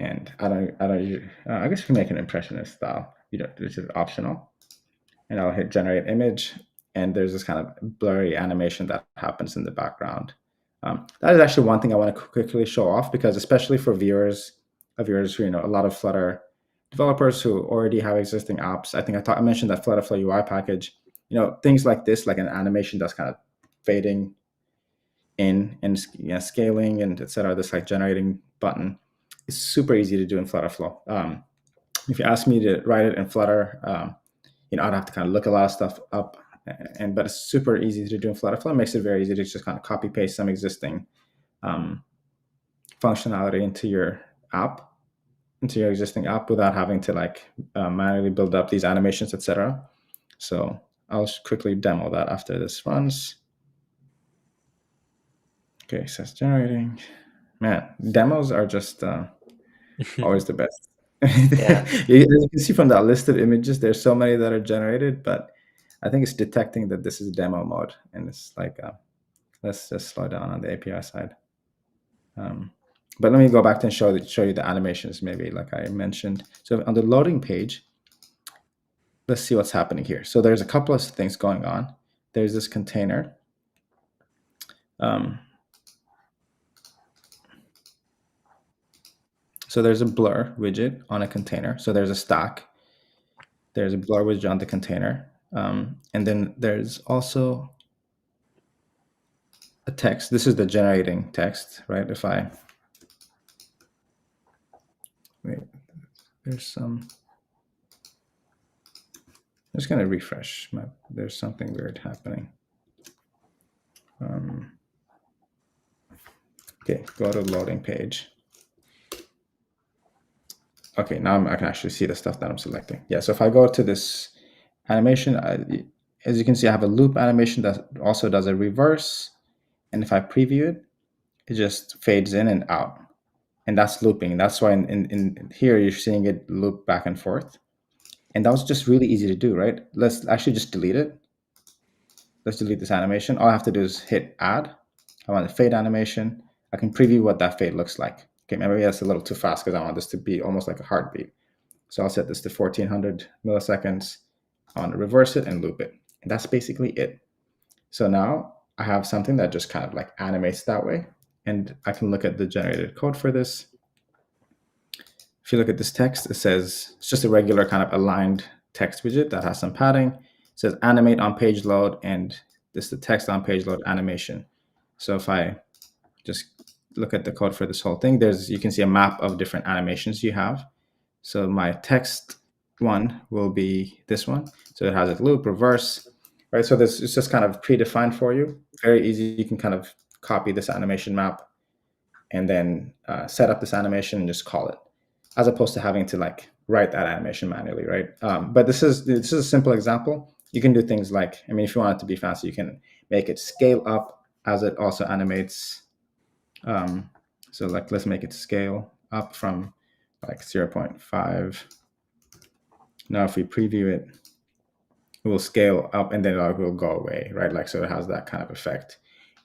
And I guess you can make an impressionist style, which is optional. And I'll hit generate image, and there's this kind of blurry animation that happens in the background. That is actually one thing I want to quickly show off, because especially for viewers who, a lot of Flutter developers who already have existing apps. I think I mentioned that FlutterFlow UI package. Things like this, like an animation that's kind of fading in and scaling and etc. This like generating button is super easy to do in FlutterFlow. If you ask me to write it in Flutter, I'd have to kind of look a lot of stuff up, but it's super easy to do in FlutterFlow. It makes it very easy to just kind of copy paste some existing functionality into your existing app without having to manually build up these animations, etc. So I'll quickly demo that after this runs. Okay, so it's generating. Man, demos are just always the best. Yeah. As you can see from that list of images, there's so many that are generated, but I think it's detecting that this is demo mode, and it's like, let's just slow down on the API side. But let me go back and show you the animations, maybe like I mentioned. So on the loading page, let's see what's happening here. So there's a couple of things going on. There's this container. So there's a blur widget on a container. So there's a stack. There's a blur widget on the container. And then there's also a text. This is the generating text, right? Wait, there's some. I'm just going to refresh. There's something weird happening. Okay, go to loading page. Okay, now I can actually see the stuff that I'm selecting. Yeah, so if I go to this animation, as you can see, I have a loop animation that also does a reverse. And if I preview it, it just fades in and out. And that's looping. That's why in here, you're seeing it loop back and forth. And that was just really easy to do, right? Let's actually just delete it. Let's delete this animation. All I have to do is hit add. I want a fade animation. I can preview what that fade looks like. Okay, maybe that's a little too fast because I want this to be almost like a heartbeat. So I'll set this to 1400 milliseconds. I want to reverse it and loop it. And that's basically it. So now I have something that just kind of like animates that way. And I can look at the generated code for this. If you look at this text, it says it's just a regular kind of aligned text widget that has some padding. It says animate on page load, and this is the text on page load animation. So if I just look at the code for this whole thing, you can see a map of different animations you have. So my text one will be this one. So it has a loop, reverse, right? So this is just kind of predefined for you. Very easy. You can kind of copy this animation map and then set up this animation and just call it, as opposed to having to like write that animation manually, right? But this is a simple example. You can do things like, I mean, if you want it to be fancy, you can make it scale up as it also animates. So like, let's make it scale up from like 0.5. Now, if we preview it, it will scale up and then it will go away, right? Like, so it has that kind of effect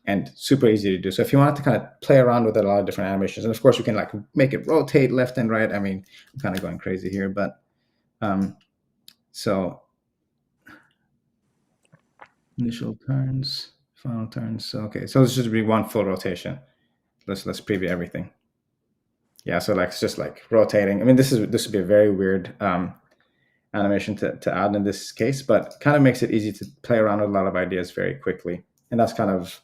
and super easy to do. So if you want to kind of play around with a lot of different animations, and of course you can like make it rotate left and right. I mean, I'm kind of going crazy here, but so initial turns, final turns. So, okay, so this should be one full rotation. Let's preview everything. Yeah, so like it's just like rotating. I mean, this would be a very weird animation to add in this case, but kind of makes it easy to play around with a lot of ideas very quickly. And that's kind of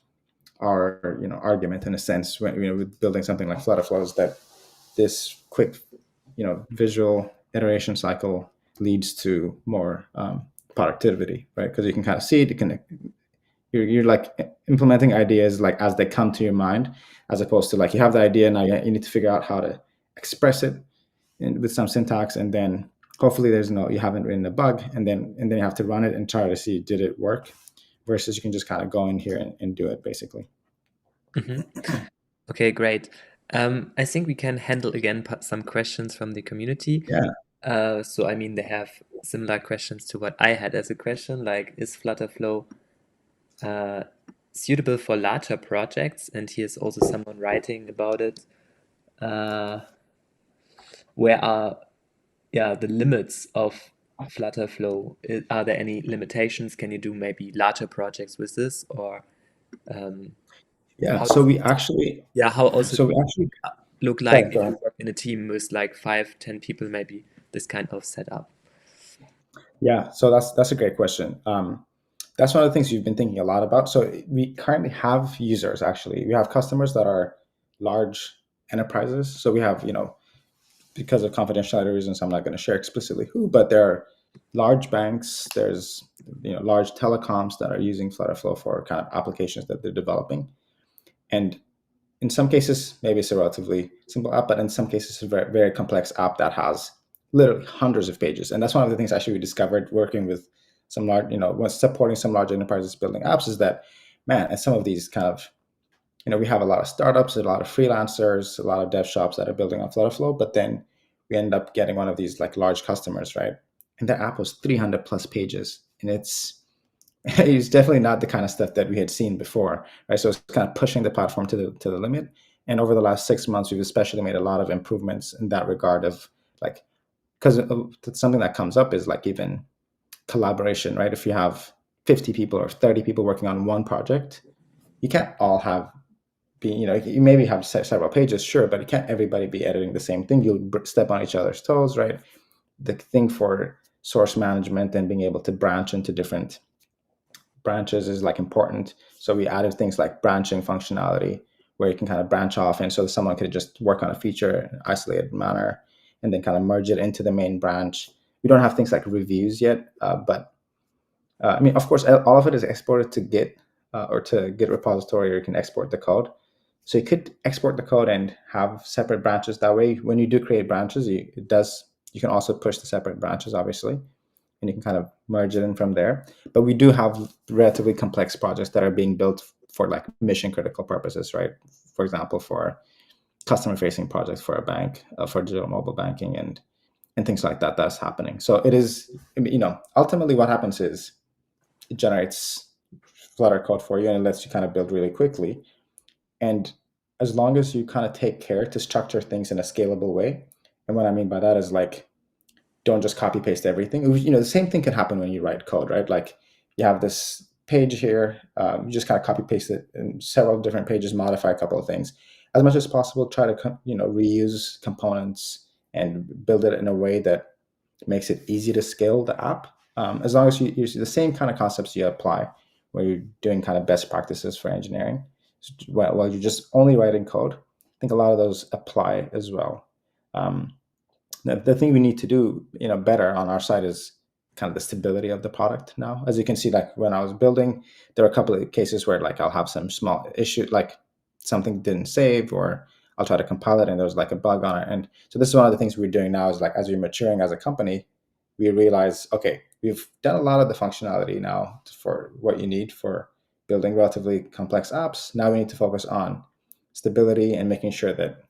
our argument in a sense when with building something like FlutterFlow, is that this quick visual iteration cycle leads to more productivity, right? Because you can kind of see it. You can you're like implementing ideas like as they come to your mind, as opposed to like you have the idea now you need to figure out how to express it with some syntax, and then hopefully you haven't written a bug, and then you have to run it and try to see did it work, versus you can just kind of go in here and do it basically. Okay, great. I think we can handle again some questions from the community. Yeah. So I mean, they have similar questions to what I had as a question, like is FlutterFlow suitable for larger projects? And here's also someone writing about it. Where are the limits of FlutterFlow? Are there any limitations? Can you do maybe larger projects with this, or Yeah. how So does we actually. how also So we actually. look Go like ahead. Go if you ahead. work in a team with like 5, 10 people, maybe this kind of setup? Yeah. So that's a great question. That's one of the things we've been thinking a lot about. So we currently have users. Actually, we have customers that are large enterprises. So we have because of confidentiality reasons, I'm not going to share explicitly who, but there are large banks. There's large telecoms that are using FlutterFlow for kind of applications that they're developing, and in some cases, maybe it's a relatively simple app, but in some cases, it's a very, very complex app that has literally hundreds of pages. And that's one of the things actually we discovered working with some large, when supporting some large enterprises building apps, is that, man, and some of these kind of, we have a lot of startups, a lot of freelancers, a lot of dev shops that are building on FlutterFlow, but then we end up getting one of these like large customers, right? And their app was 300 plus pages. And it's definitely not the kind of stuff that we had seen before, right? So it's kind of pushing the platform to the limit. And over the last 6 months, we've especially made a lot of improvements in that regard of like, because something that comes up is like even collaboration, right? If you have 50 people or 30 people working on one project, you can't all you maybe have several pages, sure, but it can't everybody be editing the same thing. You'll step on each other's toes, right? The thing for source management and being able to branch into different branches is like important. So we added things like branching functionality where you can kind of branch off, and so someone could just work on a feature in an isolated manner and then kind of merge it into the main branch. We don't have things like reviews yet, but I mean, of course, all of it is exported to Git or to Git repository, or you can export the code. So you could export the code and have separate branches. That way, when you do create branches, you can also push the separate branches, obviously, and you can kind of merge it in from there. But we do have relatively complex projects that are being built for like mission critical purposes, right? For example, for customer facing projects for a bank, for digital mobile banking and things like that. That's happening. So it is, ultimately what happens is it generates Flutter code for you and it lets you kind of build really quickly. And as long as you kind of take care to structure things in a scalable way, and what I mean by that is like, don't just copy paste everything. The same thing can happen when you write code, right? Like you have this page here, you just kind of copy paste it in several different pages, modify a couple of things. As much as possible, try to reuse components and build it in a way that makes it easy to scale the app. As long as you use the same kind of concepts you apply, where you're doing kind of best practices for engineering, while you're just only writing code, I think a lot of those apply as well. The thing we need to do, better on our side is kind of the stability of the product now. As you can see, like when I was building, there are a couple of cases where like I'll have some small issue, like something didn't save, or I'll try to compile it and there was like a bug on it. And so this is one of the things we're doing now is like as we're maturing as a company, we realize, okay, we've done a lot of the functionality now for what you need for building relatively complex apps. Now we need to focus on stability and making sure that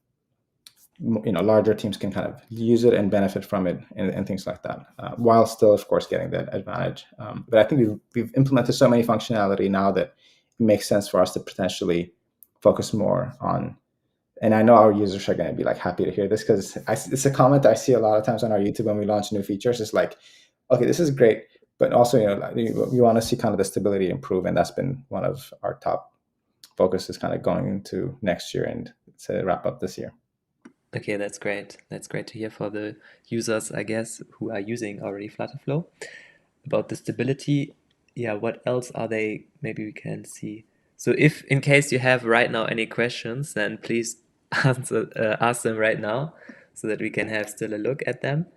larger teams can kind of use it and benefit from it and things like that, while still, of course, getting that advantage. But I think we've implemented so many functionality now that it makes sense for us to potentially focus more on. And I know our users are going to be like happy to hear this because it's a comment I see a lot of times on our YouTube when we launch new features. It's like, okay, this is great, but also you want to see kind of the stability improve, and that's been one of our top focuses kind of going into next year and to wrap up this year. Okay, that's great. That's great to hear for the users, I guess, who are using already FlutterFlow. About the stability, yeah, what else are they? Maybe we can see. So if in case you have right now any questions, then please ask them right now so that we can have still a look at them.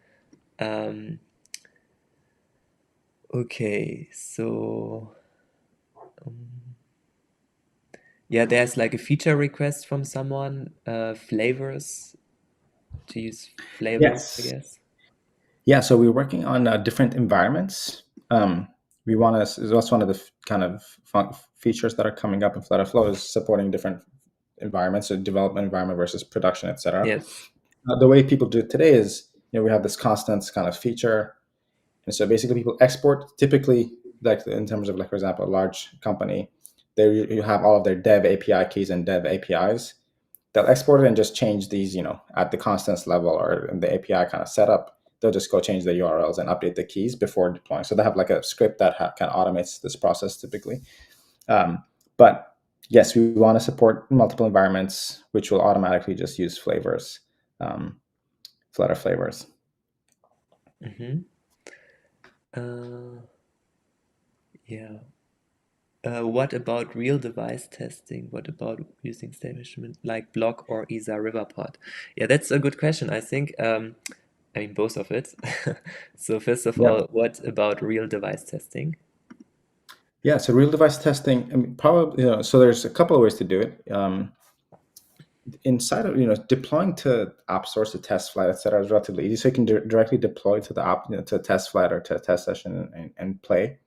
Okay, so yeah, there's like a feature request from someone, flavors, to use flavors, I Yes. guess. Yeah, so we're working on different environments. We want to. That's one of the kind of features that are coming up in FlutterFlow is supporting different environments, so development environment versus production, etc. Yes. The way people do it today is, we have this constant kind of feature, and so basically people export typically, like in terms of like for example, a large company, they you have all of their dev API keys and dev APIs. They'll export it and just change these, at the constants level or in the API kind of setup. They'll just go change the URLs and update the keys before deploying. So they have like a script that kind of automates this process typically. But yes, we want to support multiple environments, which will automatically just use flavors, Flutter flavors. Mm-hmm. Yeah. What about real device testing? What about using state measurement like Block or ESA Riverpod? Yeah, that's a good question. I think, I mean, both of it. So first of Yeah. all, what about real device testing? Yeah. So real device testing, I mean, probably, so there's a couple of ways to do it. Inside of deploying to app source to test flight, etc., is relatively easy. So you can directly deploy to the app, to a test flight or to a test session and play.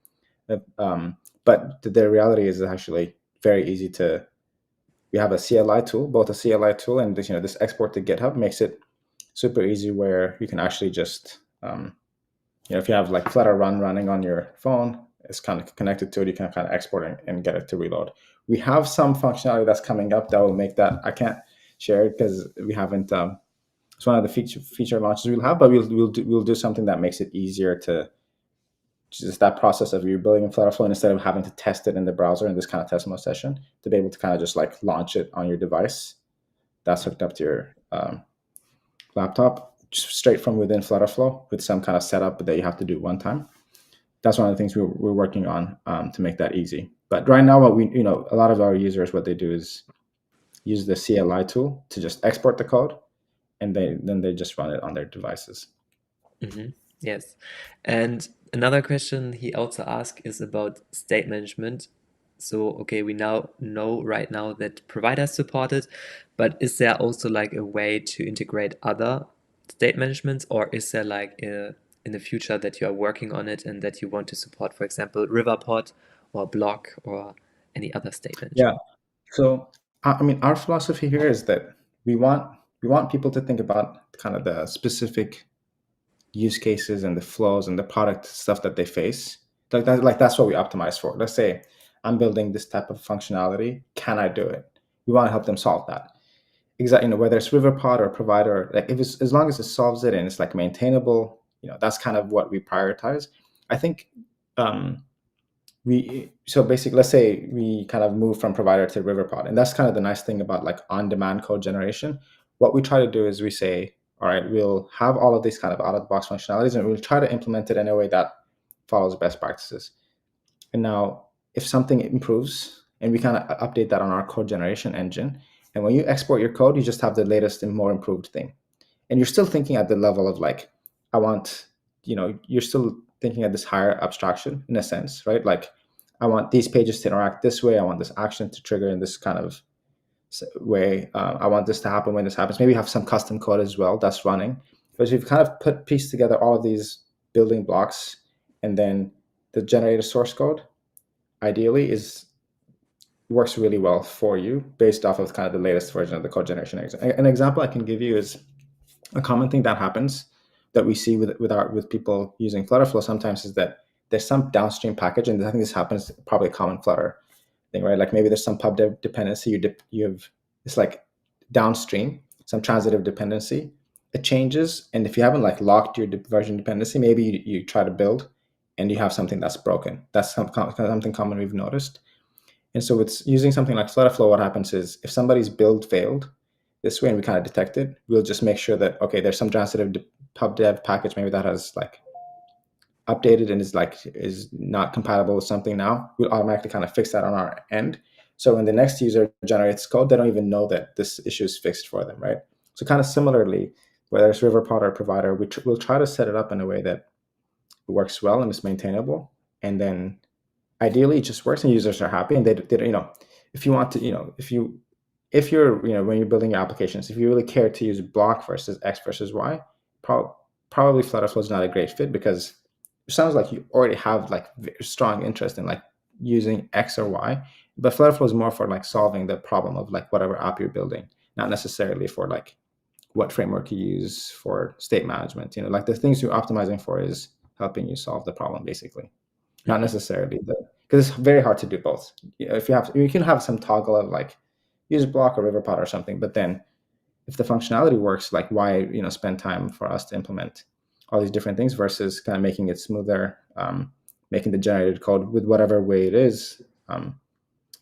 But the reality is actually very easy to. We have a CLI tool, both a CLI tool and this export to GitHub makes it super easy where you can actually just if you have like Flutter running on your phone, it's kind of connected to it. You can kind of export and get it to reload. We have some functionality that's coming up that will make that. I can't share it because we haven't. It's one of the feature launches we'll have, but we'll do something that makes it easier to just that process of you building in FlutterFlow instead of having to test it in the browser in this kind of test mode session to be able to kind of just like launch it on your device that's hooked up to your laptop straight from within FlutterFlow with some kind of setup that you have to do one time. That's one of the things we're working on to make that easy. But right now, what a lot of our users, what they do is use the CLI tool to just export the code, and then they just run it on their devices. Mm-hmm. Yes. And another question he also asked is about state management. So, okay, we now know right now that providers support it, but is there also like a way to integrate other state managements, or is there like in the future that you are working on it and that you want to support, for example, Riverpod or Block or any other state Yeah. management? So I mean, our philosophy here is that we want we want people to think about kind of the specific use cases and the flows and the product stuff that they face. Like that's what we optimize for. Let's say I'm building this type of functionality. Can I do it? We want to help them solve that. Exactly. Whether it's Riverpod or provider, like if it's as long as it solves it and it's like maintainable, that's kind of what we prioritize. I think we so basically, let's say we kind of move from provider to Riverpod, and that's kind of the nice thing about like on-demand code generation. What we try to do is we say, all right, we'll have all of these kind of out-of-the-box functionalities, and we'll try to implement it in a way that follows best practices. And now, if something improves, and we kind of update that on our code generation engine, and when you export your code, you just have the latest and more improved thing. and you're still thinking at the level of like, I want, you're still thinking at this higher abstraction in a sense, right? Like, I want these pages to interact this way. I want this action to trigger in this kind of way. I want this to happen when this happens. Maybe you have some custom code as well that's running. But you've kind of pieced together all of these building blocks, and then the generated source code ideally works really well for you based off of kind of the latest version of the code generation. An example I can give you is a common thing that happens that we see with people using FlutterFlow sometimes is that there's some downstream package, and I think this happens probably a common Flutter thing, right? Like maybe there's some pub dev dependency you have, it's like downstream, some transitive dependency. It changes, and if you haven't like locked your version dependency, maybe you try to build and you have something that's broken. That's something common we've noticed. And so with using something like FlutterFlow, what happens is if somebody's build failed this way and we kind of detect it, we'll just make sure that, okay, there's some transitive pub dev package maybe that has like updated and is not compatible with something now. We'll automatically kind of fix that on our end. So when the next user generates code, they don't even know that this issue is fixed for them, right? So kind of similarly, whether it's Riverpod or provider, we'll try to set it up in a way that works well and is maintainable. And then ideally it just works and users are happy, and they if you want to, if you're, when you're building your applications, if you really care to use block versus X versus Y, probably FlutterFlow is not a great fit, because it sounds like you already have like very strong interest in like using X or Y, but FlutterFlow is more for like solving the problem of like whatever app you're building, not necessarily for like what framework you use for state management. Like the things you're optimizing for is helping you solve the problem basically, not necessarily because it's very hard to do both. If you can have some toggle of like use block or Riverpod or something, but then if the functionality works, like why spend time for us to implement all these different things versus kind of making it smoother, making the generated code with whatever way it is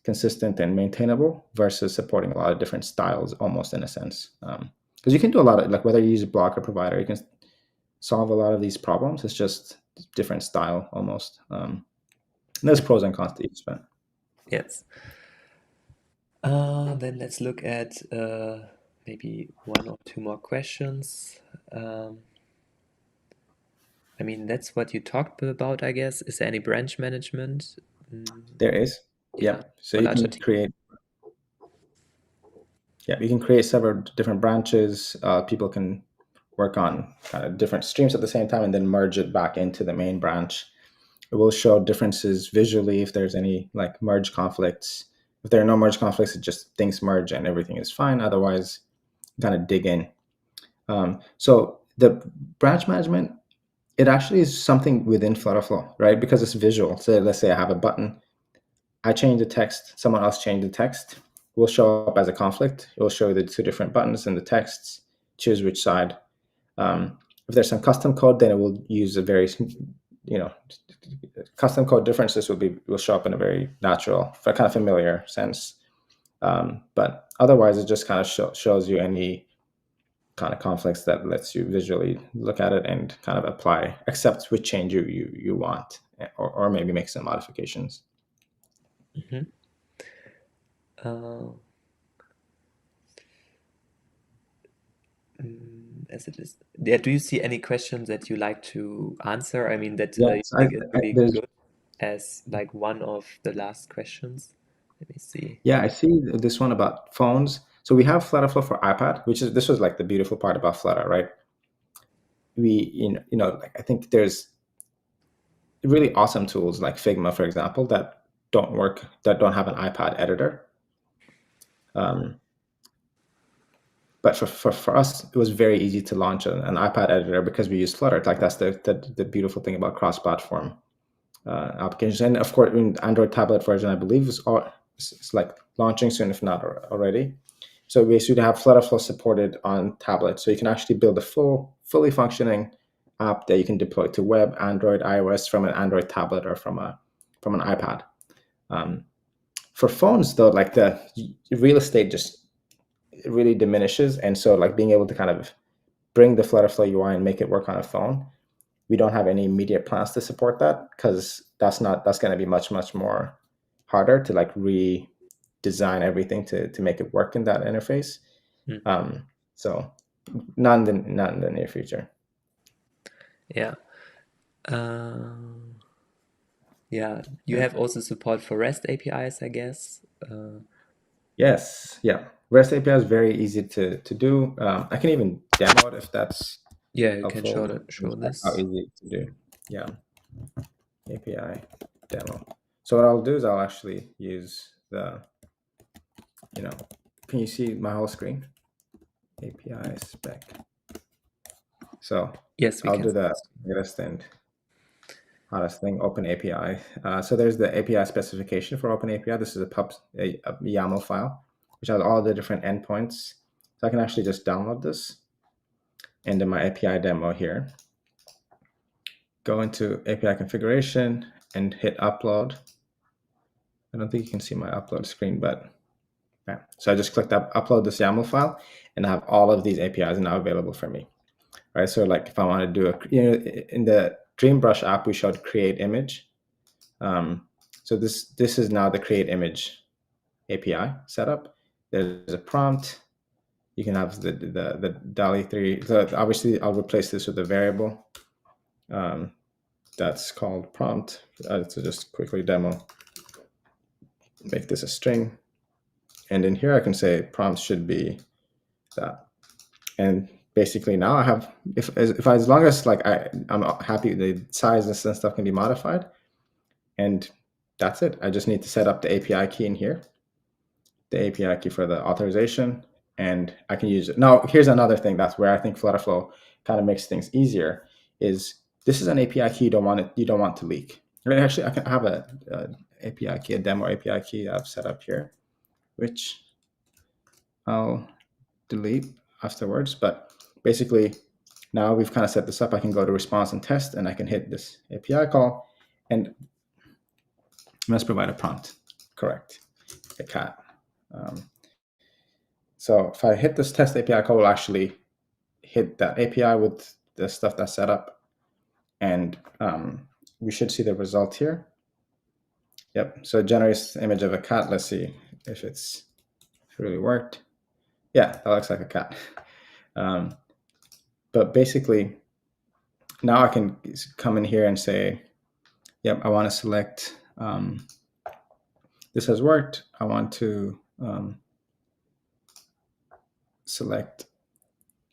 consistent and maintainable versus supporting a lot of different styles almost in a sense. Because you can do a lot of like whether you use a block or provider, you can solve a lot of these problems. It's just different style almost. There's pros and cons to each, but Yes. Then let's look at maybe one or two more questions. I mean, that's what you talked about, I guess. Is there any branch management? there is. Yeah, Yep. So for you larger can teams. create. Yeah, you can create several different branches. People can work on kind of different streams at the same time and then merge it back into the main branch. It will show differences visually if there's any like merge conflicts. If there are no merge conflicts, it just things merge and everything is fine. Otherwise, kind of dig in. So the branch management, it actually is something within FlutterFlow, right? Because it's visual. So let's say I have a button, I change the text, someone else changed the text, will show up as a conflict. It will show you the two different buttons and the texts, choose which side. If there's some custom code, then it will use a very, custom code differences will show up in a very natural, kind of familiar sense. But otherwise, it just kind of shows you any kind of conflicts that lets you visually look at it and kind of apply, accept which change you want, or maybe make some modifications. Mhm. As it is, yeah. Do you see any questions that you like to answer? I mean, that you Yes, think is really there's good as like one of the last questions. Let me see. yeah, I see this one about phones. So we have FlutterFlow for iPad, this was like the beautiful part about Flutter, right? We like I think there's really awesome tools like Figma, for example, that don't have an iPad editor. But for us, it was very easy to launch an iPad editor because we use Flutter. Like that's the beautiful thing about cross-platform applications. And of course, in Android tablet version, I believe it's like launching soon, if not already. So we should have FlutterFlow supported on tablet, so you can actually build a fully functioning app that you can deploy to web, Android, iOS from an Android tablet or from an iPad. For phones, though, like the real estate just really diminishes, and so like being able to kind of bring the FlutterFlow UI and make it work on a phone, we don't have any immediate plans to support that because that's going to be much more harder to like redesign everything to make it work in that interface. Hmm. So Not in the near future. Yeah. Yeah, you have also support for REST APIs, I guess. Yes, yeah. REST API is very easy to do. I can even demo it if that's Yeah, you can helpful. show How this. easy to do. Yeah, API demo. So what I'll do is I'll actually use the, can you see my whole screen? API spec. So Yes, we I'll can do see the this. latest and hottest thing, Open API. So there's the API specification for Open API. This is a YAML file, which has all the different endpoints. So I can actually just download this and in my API demo here, go into API configuration and hit upload. I don't think you can see my upload screen, but yeah. So I just clicked upload this YAML file, and I have all of these APIs now available for me. Right. So like if I want to do in the Dreambrush app, we showed create image. So this is now the create image API setup. There's a prompt. You can have the DALL-E 3. So obviously, I'll replace this with a variable that's called prompt. To just quickly demo, make this a string. And in here, I can say prompt should be that. And basically now I have, as long as like I'm happy the sizes and stuff can be modified, and that's it. I just need to set up the API key in here, the API key for the authorization, and I can use it. Now, here's another thing. That's where I think FlutterFlow kind of makes things easier. Is this is an API key you don't want to leak. Right? Actually, I can have a API key, a demo API key I've set up here, which I'll delete afterwards. But basically, now we've kind of set this up. I can go to response and test, and I can hit this API call, and let's provide a prompt. Correct. A cat. So if I hit this test API call, we'll actually hit that API with the stuff that's set up, and we should see the result here. Yep. So it generates the image of a cat. Let's see if it really worked. Yeah, that looks like a cat. But basically, now I can come in here and say, yep, I want to select, this has worked. I want to select,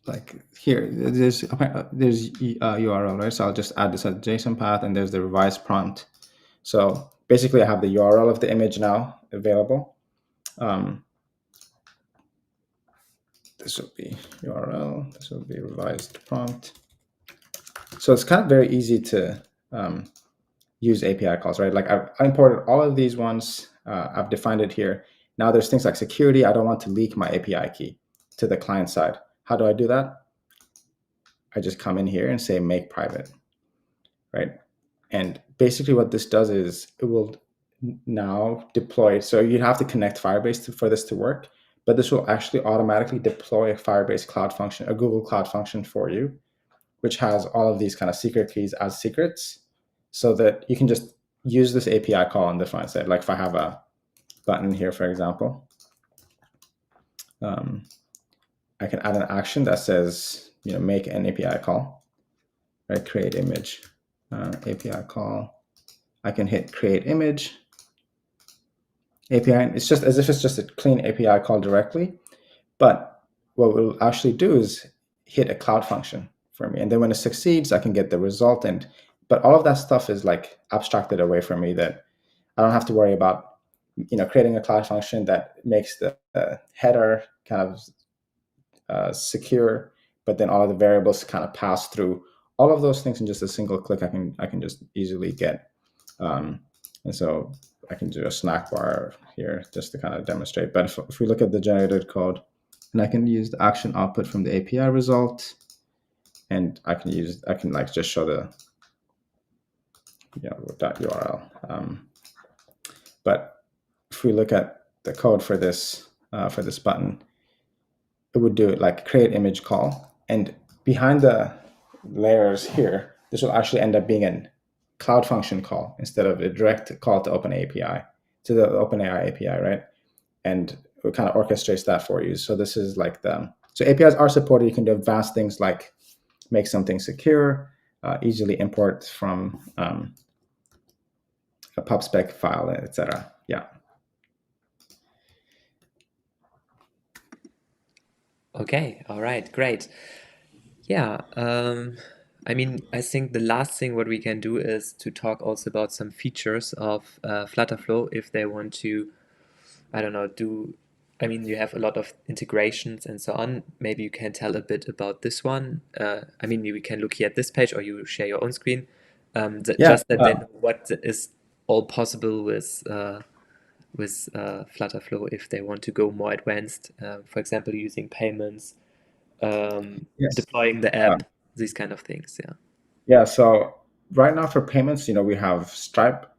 like here, there's URL, right? So I'll just add this as a JSON path, and there's the revised prompt. So basically I have the URL of the image now available. This will be URL, this will be revised prompt. So it's kind of very easy to use API calls, right? Like I imported all of these ones. I've defined it here. Now there's things like security. I don't want to leak my API key to the client side. How do I do that? I just come in here and say make private, right? And basically what this does is it will now deploy. So you'd have to connect Firebase for this to work, but this will actually automatically deploy a Firebase Cloud Function, a Google Cloud Function for you, which has all of these kind of secret keys as secrets, so that you can just use this API call on the front side. Like if I have a button here, for example, I can add an action that says, make an API call, right? Create image, API call. I can hit create image API. It's just as if it's just a clean API call directly. But what we'll actually do is hit a cloud function for me. And then when it succeeds, I can get the result. But all of that stuff is like abstracted away from me, that I don't have to worry about, creating a cloud function that makes the header kind of secure, but then all of the variables kind of pass through. All of those things in just a single click, I can just easily get. And so I can do a snack bar here just to kind of demonstrate. But if we look at the generated code, and I can use the action output from the API result, and I can like just show the .url. But if we look at the code for this button, it would do it like create image call, and behind the layers here, this will actually end up being a cloud function call instead of a direct call to OpenAI, to the OpenAI API, right? And it kind of orchestrates that for you. So this is like the So APIs are supported. You can do advanced things like make something secure, easily import from a pub/spec file, etc. Yeah. Okay, all right, great. Yeah, I mean, I think the last thing what we can do is to talk also about some features of FlutterFlow if they want to, I don't know, I mean, you have a lot of integrations and so on. Maybe you can tell a bit about this one. I mean, we can look here at this page or you share your own screen. Yeah. Just that they know what is all possible with FlutterFlow if they want to go more advanced. For example, using payments, Yes. deploying the app, these kind of things. Yeah. Yeah. So right now for payments, we have Stripe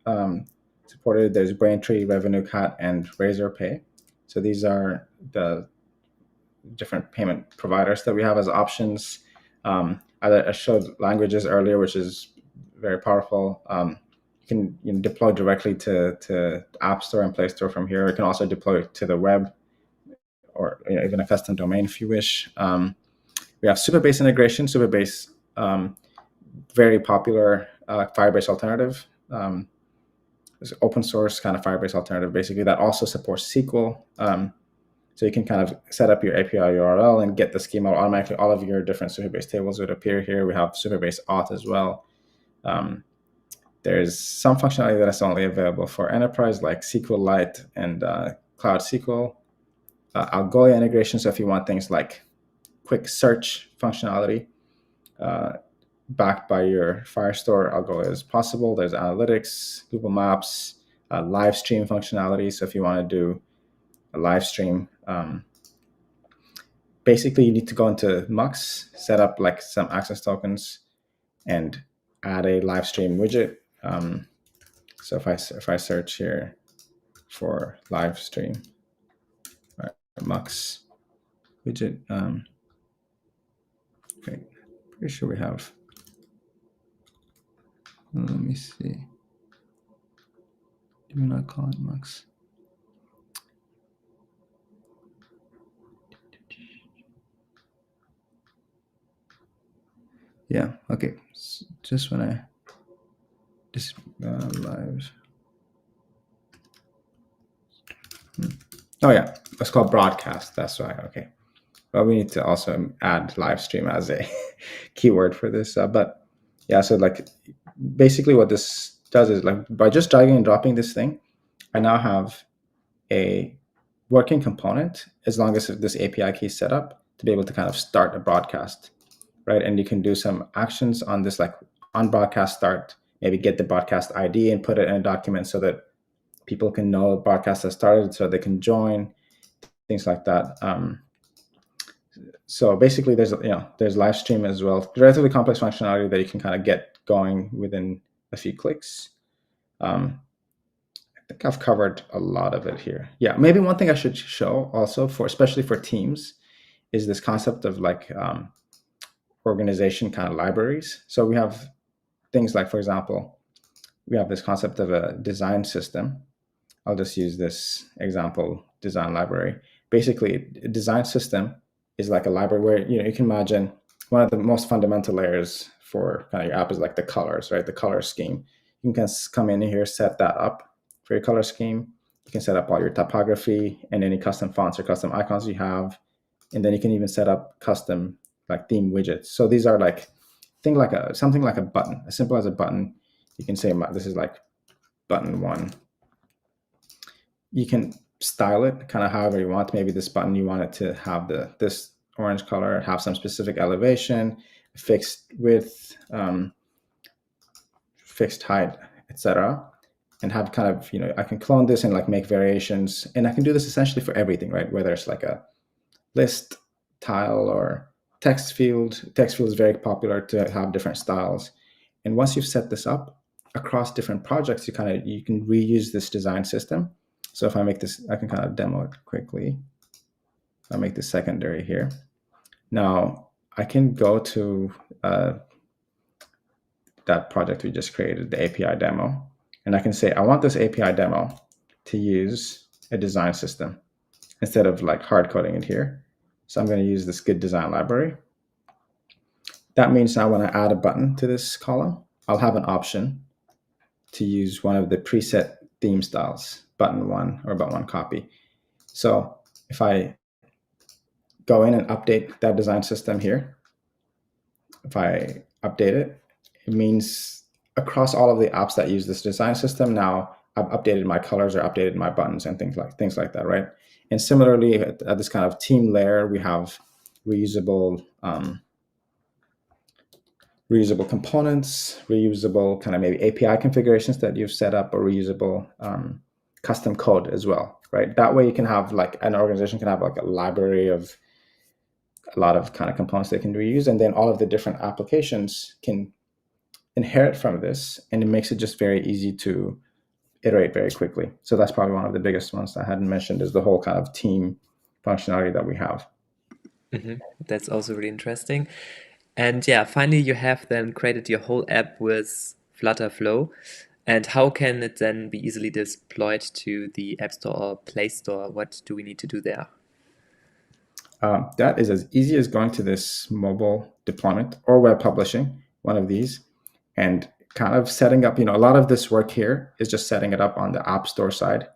supported. There's Braintree, Revenue Cat, and Razor Pay. So these are the different payment providers that we have as options. I showed languages earlier, which is very powerful. You can deploy directly to App Store and Play Store from here. You can also deploy to the web or even a custom domain if you wish. We have Superbase integration. Superbase, very popular Firebase alternative. It's open source kind of Firebase alternative, basically, that also supports SQL. So you can kind of set up your API URL and get the schema automatically. All of your different Superbase tables would appear here. We have Superbase auth as well. There's some functionality that is only available for enterprise, like SQLite and Cloud SQL. Algolia integration, so if you want things like quick search functionality backed by your Firestore, Algolia is possible. There's analytics, Google Maps, live stream functionality. So if you want to do a live stream, basically you need to go into Mux, set up like some access tokens, and add a live stream widget. So if I search here for live stream, right, Mux widget, okay, pretty sure we have. Let me see. Do we not call it Mux? Yeah. Okay. Just when I just live. Oh yeah, it's called broadcast. That's right. Okay. Well, we need to also add live stream as a keyword for this. But yeah, so like basically what this does is like by just dragging and dropping this thing, I now have a working component as long as this API key is set up to be able to kind of start a broadcast, right? And you can do some actions on this, like on broadcast start, maybe get the broadcast ID and put it in a document so that people can know the broadcast has started so they can join, things like that. So basically there's live stream as well, relatively complex functionality that you can kind of get going within a few clicks. I think I've covered a lot of it here. Yeah, maybe one thing I should show also especially for teams is this concept of like organization kind of libraries. So we have things like, for example, we have this concept of a design system. I'll just use this example design library. Basically, a design system is like a library where you can imagine one of the most fundamental layers for kind of your app is like the colors, right? The color scheme. You can come in here, set that up for your color scheme. You can set up all your typography and any custom fonts or custom icons you have. And then you can even set up custom like theme widgets. So these are like something like a button, as simple as a button. You can say this is like button 1. You can style it kind of however you want. Maybe this button, you want it to have this orange color, have some specific elevation, fixed width, fixed height, etc. And have kind of, I can clone this and like make variations. And I can do this essentially for everything, right? Whether it's like a list, tile, or text field. Text field is very popular to have different styles. And once you've set this up across different projects, you can reuse this design system. So if I make this, I can kind of demo it quickly. I'll make this secondary here. Now I can go to that project we just created, the API demo, and I can say, I want this API demo to use a design system instead of like hard coding it here. So I'm going to use this good design library. That means now when I add a button to this column, I'll have an option to use one of the preset theme styles, button one or button one copy. So if I go in and update that design system here, if I update it, it means across all of the apps that use this design system, now I've updated my colors or updated my buttons and things like that, right? And similarly, at this kind of team layer, we have reusable reusable components, reusable kind of maybe API configurations that you've set up, or reusable custom code as well, right? That way you can have like an organization can have like a library of a lot of kind of components they can reuse, and then all of the different applications can inherit from this, and it makes it just very easy to iterate very quickly. So that's probably one of the biggest ones I hadn't mentioned, is the whole kind of team functionality that we have. That's also really interesting. And yeah, finally, you have then created your whole app with FlutterFlow. And how can it then be easily deployed to the App Store or Play Store? What do we need to do there? That is as easy as going to this mobile deployment or web publishing, one of these, and kind of setting up, a lot of this work here is just setting it up on the App Store side.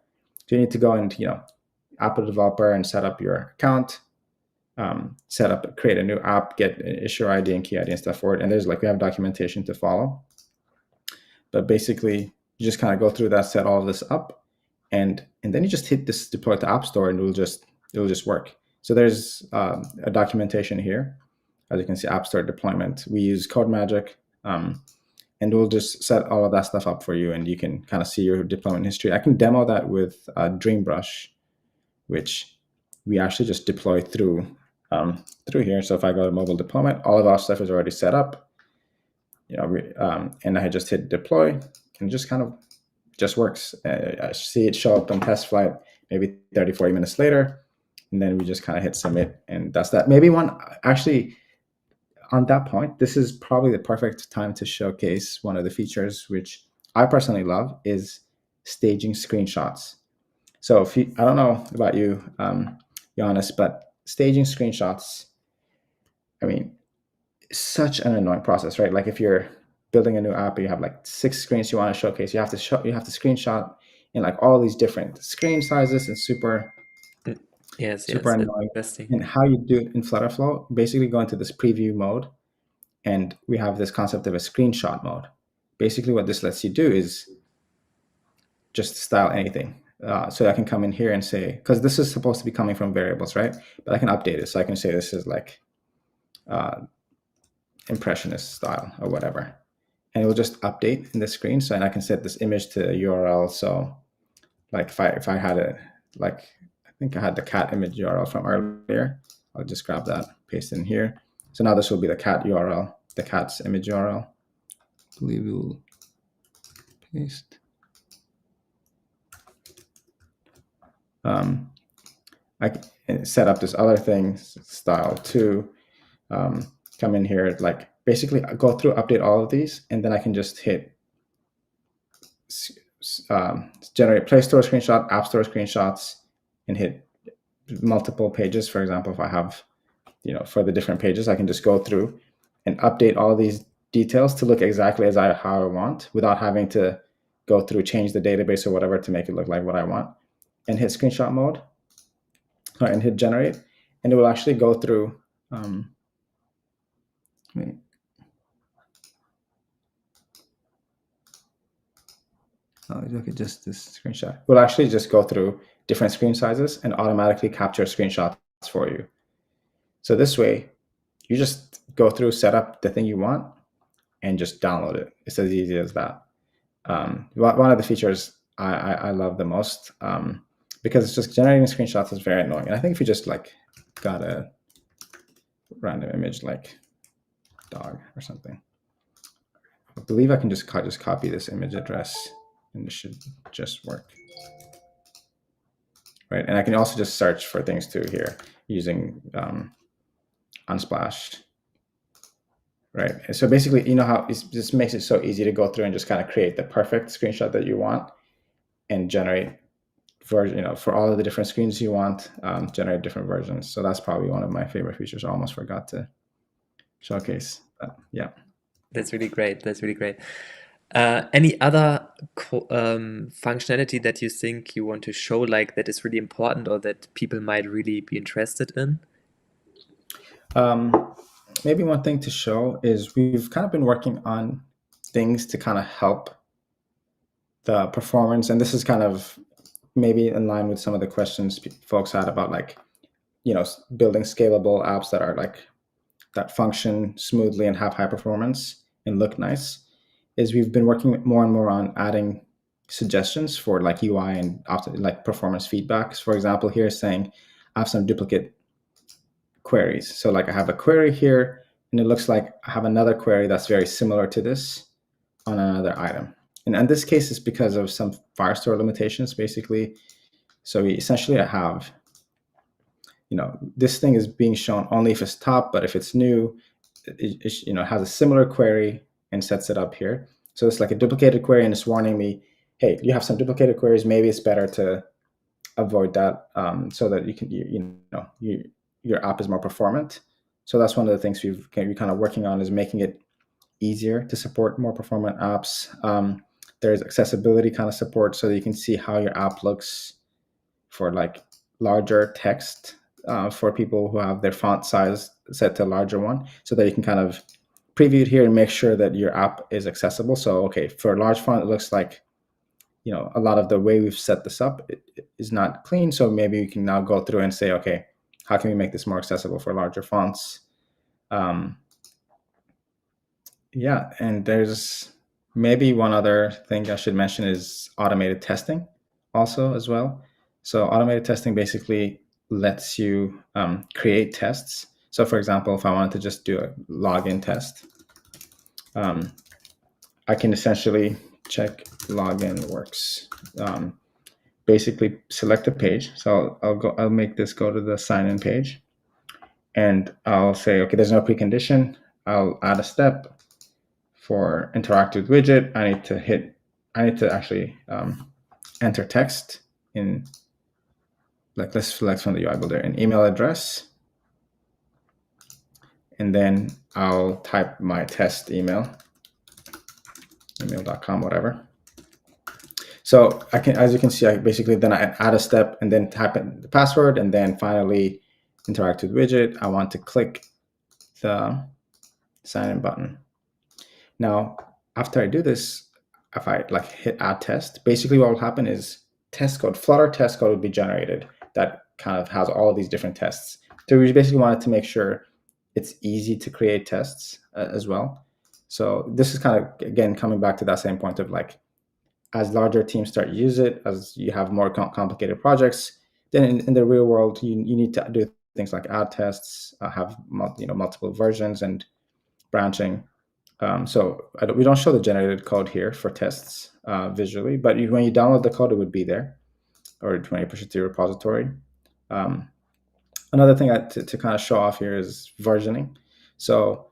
So you need to go into, Apple Developer and set up your account, create a new app, get an issue ID and key ID and stuff for it. And we have documentation to follow. But basically, you just kind of go through that, set all of this up, and then you just hit this deploy to App Store, and it will just work. So there's a documentation here. As you can see, App Store deployment. We use CodeMagic, and we'll just set all of that stuff up for you, and you can kind of see your deployment history. I can demo that with Dreambrush, which we actually just deploy through here. So if I go to mobile deployment, all of our stuff is already set up. And I just hit deploy, and just kind of just works. I see it show up on test flight maybe 30, 40 minutes later. And then we just kind of hit submit, and that's that. Maybe actually on that point, this is probably the perfect time to showcase one of the features which I personally love, is staging screenshots. So I don't know about you, Giannis, but staging screenshots, I mean, such an annoying process, right? Like if you're building a new app, you have like 6 screens you want to showcase. You have to screenshot in like all these different screen sizes, and super annoying. Interesting. And how you do it in FlutterFlow, basically go into this preview mode, and we have this concept of a screenshot mode. Basically what this lets you do is just style anything. So I can come in here and say, because this is supposed to be coming from variables, right? But I can update it. So I can say this is like impressionist style or whatever. And it will just update in the screen. So, and I can set this image to a URL. So like if I had it, like I think I had the cat image URL from earlier, I'll just grab that, paste it in here. So now this will be the cat URL, the cat's image URL. I believe we will paste. I can set up this other thing, style 2, come in here, like basically go through, update all of these, and then I can just hit generate Play Store screenshot, App Store screenshots, and hit multiple pages. For example, if I have, for the different pages, I can just go through and update all these details to look exactly how I want, without having to go through, change the database or whatever to make it look like what I want, and hit screenshot mode, and hit generate, and it will actually go through. Look at just this screenshot. We'll actually just go through different screen sizes and automatically capture screenshots for you. So this way, you just go through, set up the thing you want, and just download it. It's as easy as that. One of the features I love the most, because it's just generating screenshots is very annoying. And I think if you just like got a random image like dog or something, I believe I can just copy this image address, and it should just work. Right, and I can also just search for things too here using Unsplash. Right, and so basically, how it just makes it so easy to go through and just kind of create the perfect screenshot that you want and generate version, for all of the different screens you want, generate different versions. So that's probably one of my favorite features. I almost forgot to showcase. Yeah. That's really great. That's really great. Any other functionality that you think you want to show, like that is really important or that people might really be interested in? Maybe one thing to show is we've kind of been working on things to kind of help the performance, and this is kind of maybe in line with some of the questions folks had about building scalable apps that are that function smoothly and have high performance and look nice. Is we've been working more and more on adding suggestions for UI and performance feedbacks. For example, here saying I have some duplicate queries. So I have a query here, and it looks like I have another query that's very similar to this on another item. And in this case, it's because of some Firestore limitations, basically. So essentially I have, this thing is being shown only if it's top, but if it's new, it has a similar query and sets it up here. So it's like a duplicated query, and it's warning me, hey, you have some duplicated queries. Maybe it's better to avoid that, so that your app is more performant. So that's one of the things we're kind of working on, is making it easier to support more performant apps. There's accessibility kind of support, so that you can see how your app looks for larger text, for people who have their font size set to a larger one, so that you can kind of preview it here and make sure that your app is accessible. So, okay, for a large font, it looks like, a lot of the way we've set this up it is not clean. So maybe you can now go through and say, okay, how can we make this more accessible for larger fonts? Yeah, and there's maybe one other thing I should mention is automated testing also as well. So automated testing basically lets you create tests. So for example, if I wanted to just do a login test, I can essentially check login works. Basically select a page. So I'll make this go to the sign in page, and I'll say, okay, there's no precondition. I'll add a step. For interactive widget, I need to actually enter text in, let's select from the UI builder, an email address, and then I'll type my test email, email.com, whatever. So I can, as you can see, I basically then I add a step and then type in the password, and then finally interactive widget. I want to click the sign in button. Now, after I do this, if I hit add test, basically what will happen is test code, Flutter test code will be generated that kind of has all of these different tests. So we basically wanted to make sure it's easy to create tests as well. So this is kind of, again, coming back to that same point of as larger teams start to use it, as you have more complicated projects, then in the real world, you need to do things like add tests, have multiple versions and branching. So we don't show the generated code here for tests visually, but when you download the code, it would be there, or when you push it to your repository. Another thing to kind of show off here is versioning. So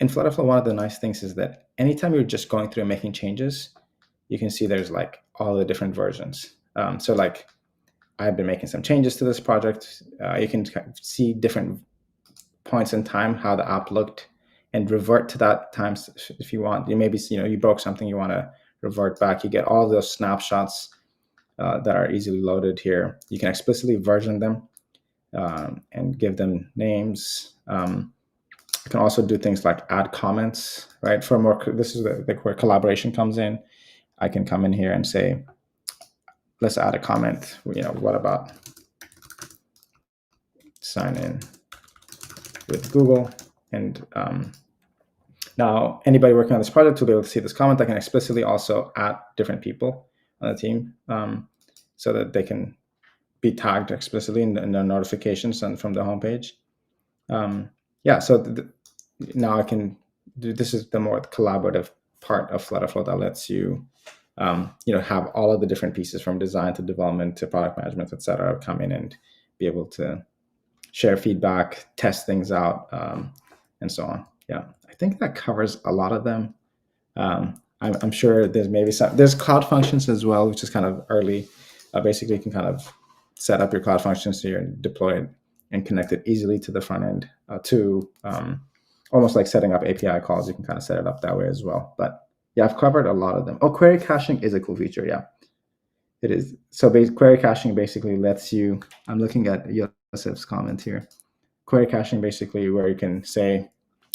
in FlutterFlow, one of the nice things is that anytime you're just going through and making changes, you can see there's all the different versions. So I've been making some changes to this project. You can see different points in time how the app looked, and revert to that time if you want. You maybe you broke something, you want to revert back. You get all those snapshots that are easily loaded here. You can explicitly version them and give them names. You can also do things like add comments, right? For more, this is where collaboration comes in. I can come in here and say, let's add a comment. What about sign in with Google? And now anybody working on this project will be able to see this comment. I can explicitly also add different people on the team so that they can be tagged explicitly in the notifications and from the homepage. Yeah, so now I can do, this is the more collaborative part of FlutterFlow that lets you have all of the different pieces from design to development to product management, et cetera, come in and be able to share feedback, test things out, and so on. Yeah, I think that covers a lot of them. I'm sure there's maybe there's cloud functions as well, which is kind of early. basically you can kind of set up your Cloud Functions here and deploy it and connect it easily to the front end to almost like setting up API calls. You can kind of set it up that way as well. But yeah, I've covered a lot of them. Oh, query caching is a cool feature. Yeah, it is. So query caching basically lets you, I'm looking at Yosef's comment here. Query caching basically where you can say,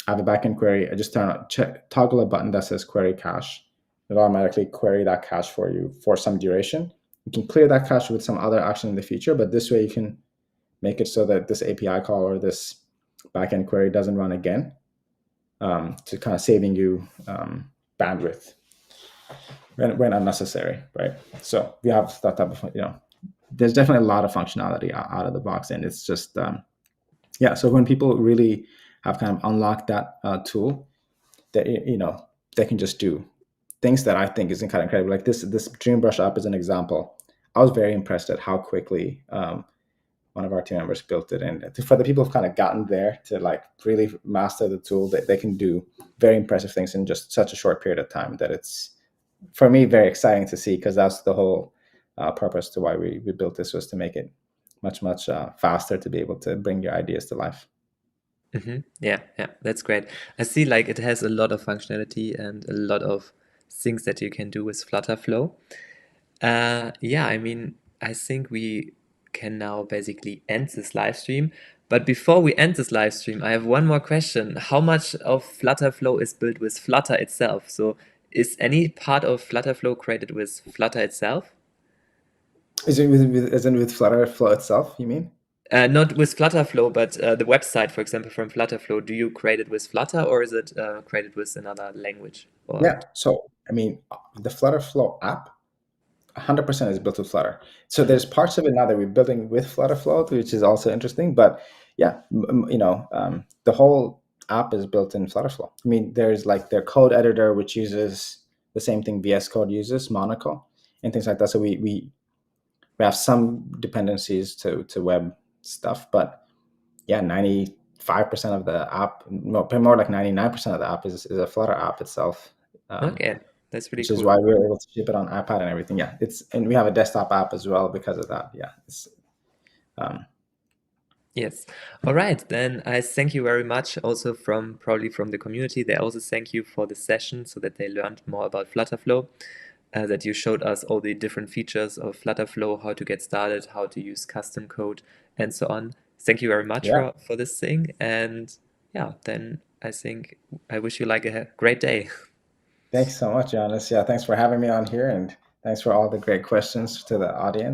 I have a backend query. I just toggle a button that says query cache. It'll automatically query that cache for you for some duration. You can clear that cache with some other action in the future, but this way you can make it so that this API call or this backend query doesn't run again, to kind of saving you bandwidth when unnecessary, right? So we have that type of, there's definitely a lot of functionality out of the box, and it's just, yeah. So when people really have kind of unlocked that tool, that they can just do things that I think is kind of incredible. Like this Dreambrush app is an example. I was very impressed at how quickly one of our team members built it, and for the people who've kind of gotten there to like really master the tool, that they can do very impressive things in just such a short period of time. That it's, for me, very exciting to see, because that's the whole purpose to why we built this, was to make it much faster to be able to bring your ideas to life. Yeah, that's great. I see like it has a lot of functionality and a lot of things that you can do with FlutterFlow. Yeah, I mean, I think we can now basically end this live stream. But before we end this live stream, I have one more question. How much of FlutterFlow is built with Flutter itself? So is any part of FlutterFlow created with Flutter itself? Is it with FlutterFlow itself, you mean? Not with FlutterFlow, but the website, for example, from FlutterFlow. Do you create it with Flutter, or is it created with another language? Or Yeah. So, I mean, the FlutterFlow app 100% is built with Flutter. So there's parts of it now that we're building with FlutterFlow, which is also interesting. But yeah, the whole app is built in FlutterFlow. I mean, there's like their code editor, which uses the same thing VS Code uses, Monaco, and things like that. So we have some dependencies to web stuff, but yeah, 95% of the app, more like 99% of the app is a Flutter app itself. okay, that's really Which is cool. why we were able to ship it on iPad and everything. Yeah, and we have a desktop app as well because of that. Yeah, um, Yes. All right. Then I thank you very much also probably from the community. They also thank you for the session so that they learned more about FlutterFlow, that you showed us all the different features of FlutterFlow, how to get started, how to use custom code, and so on. Thank you very much yeah. for this thing. And yeah, then I think I wish you like a great day. Thanks so much, Jonas. Yeah, thanks for having me on here, and thanks for all the great questions to the audience.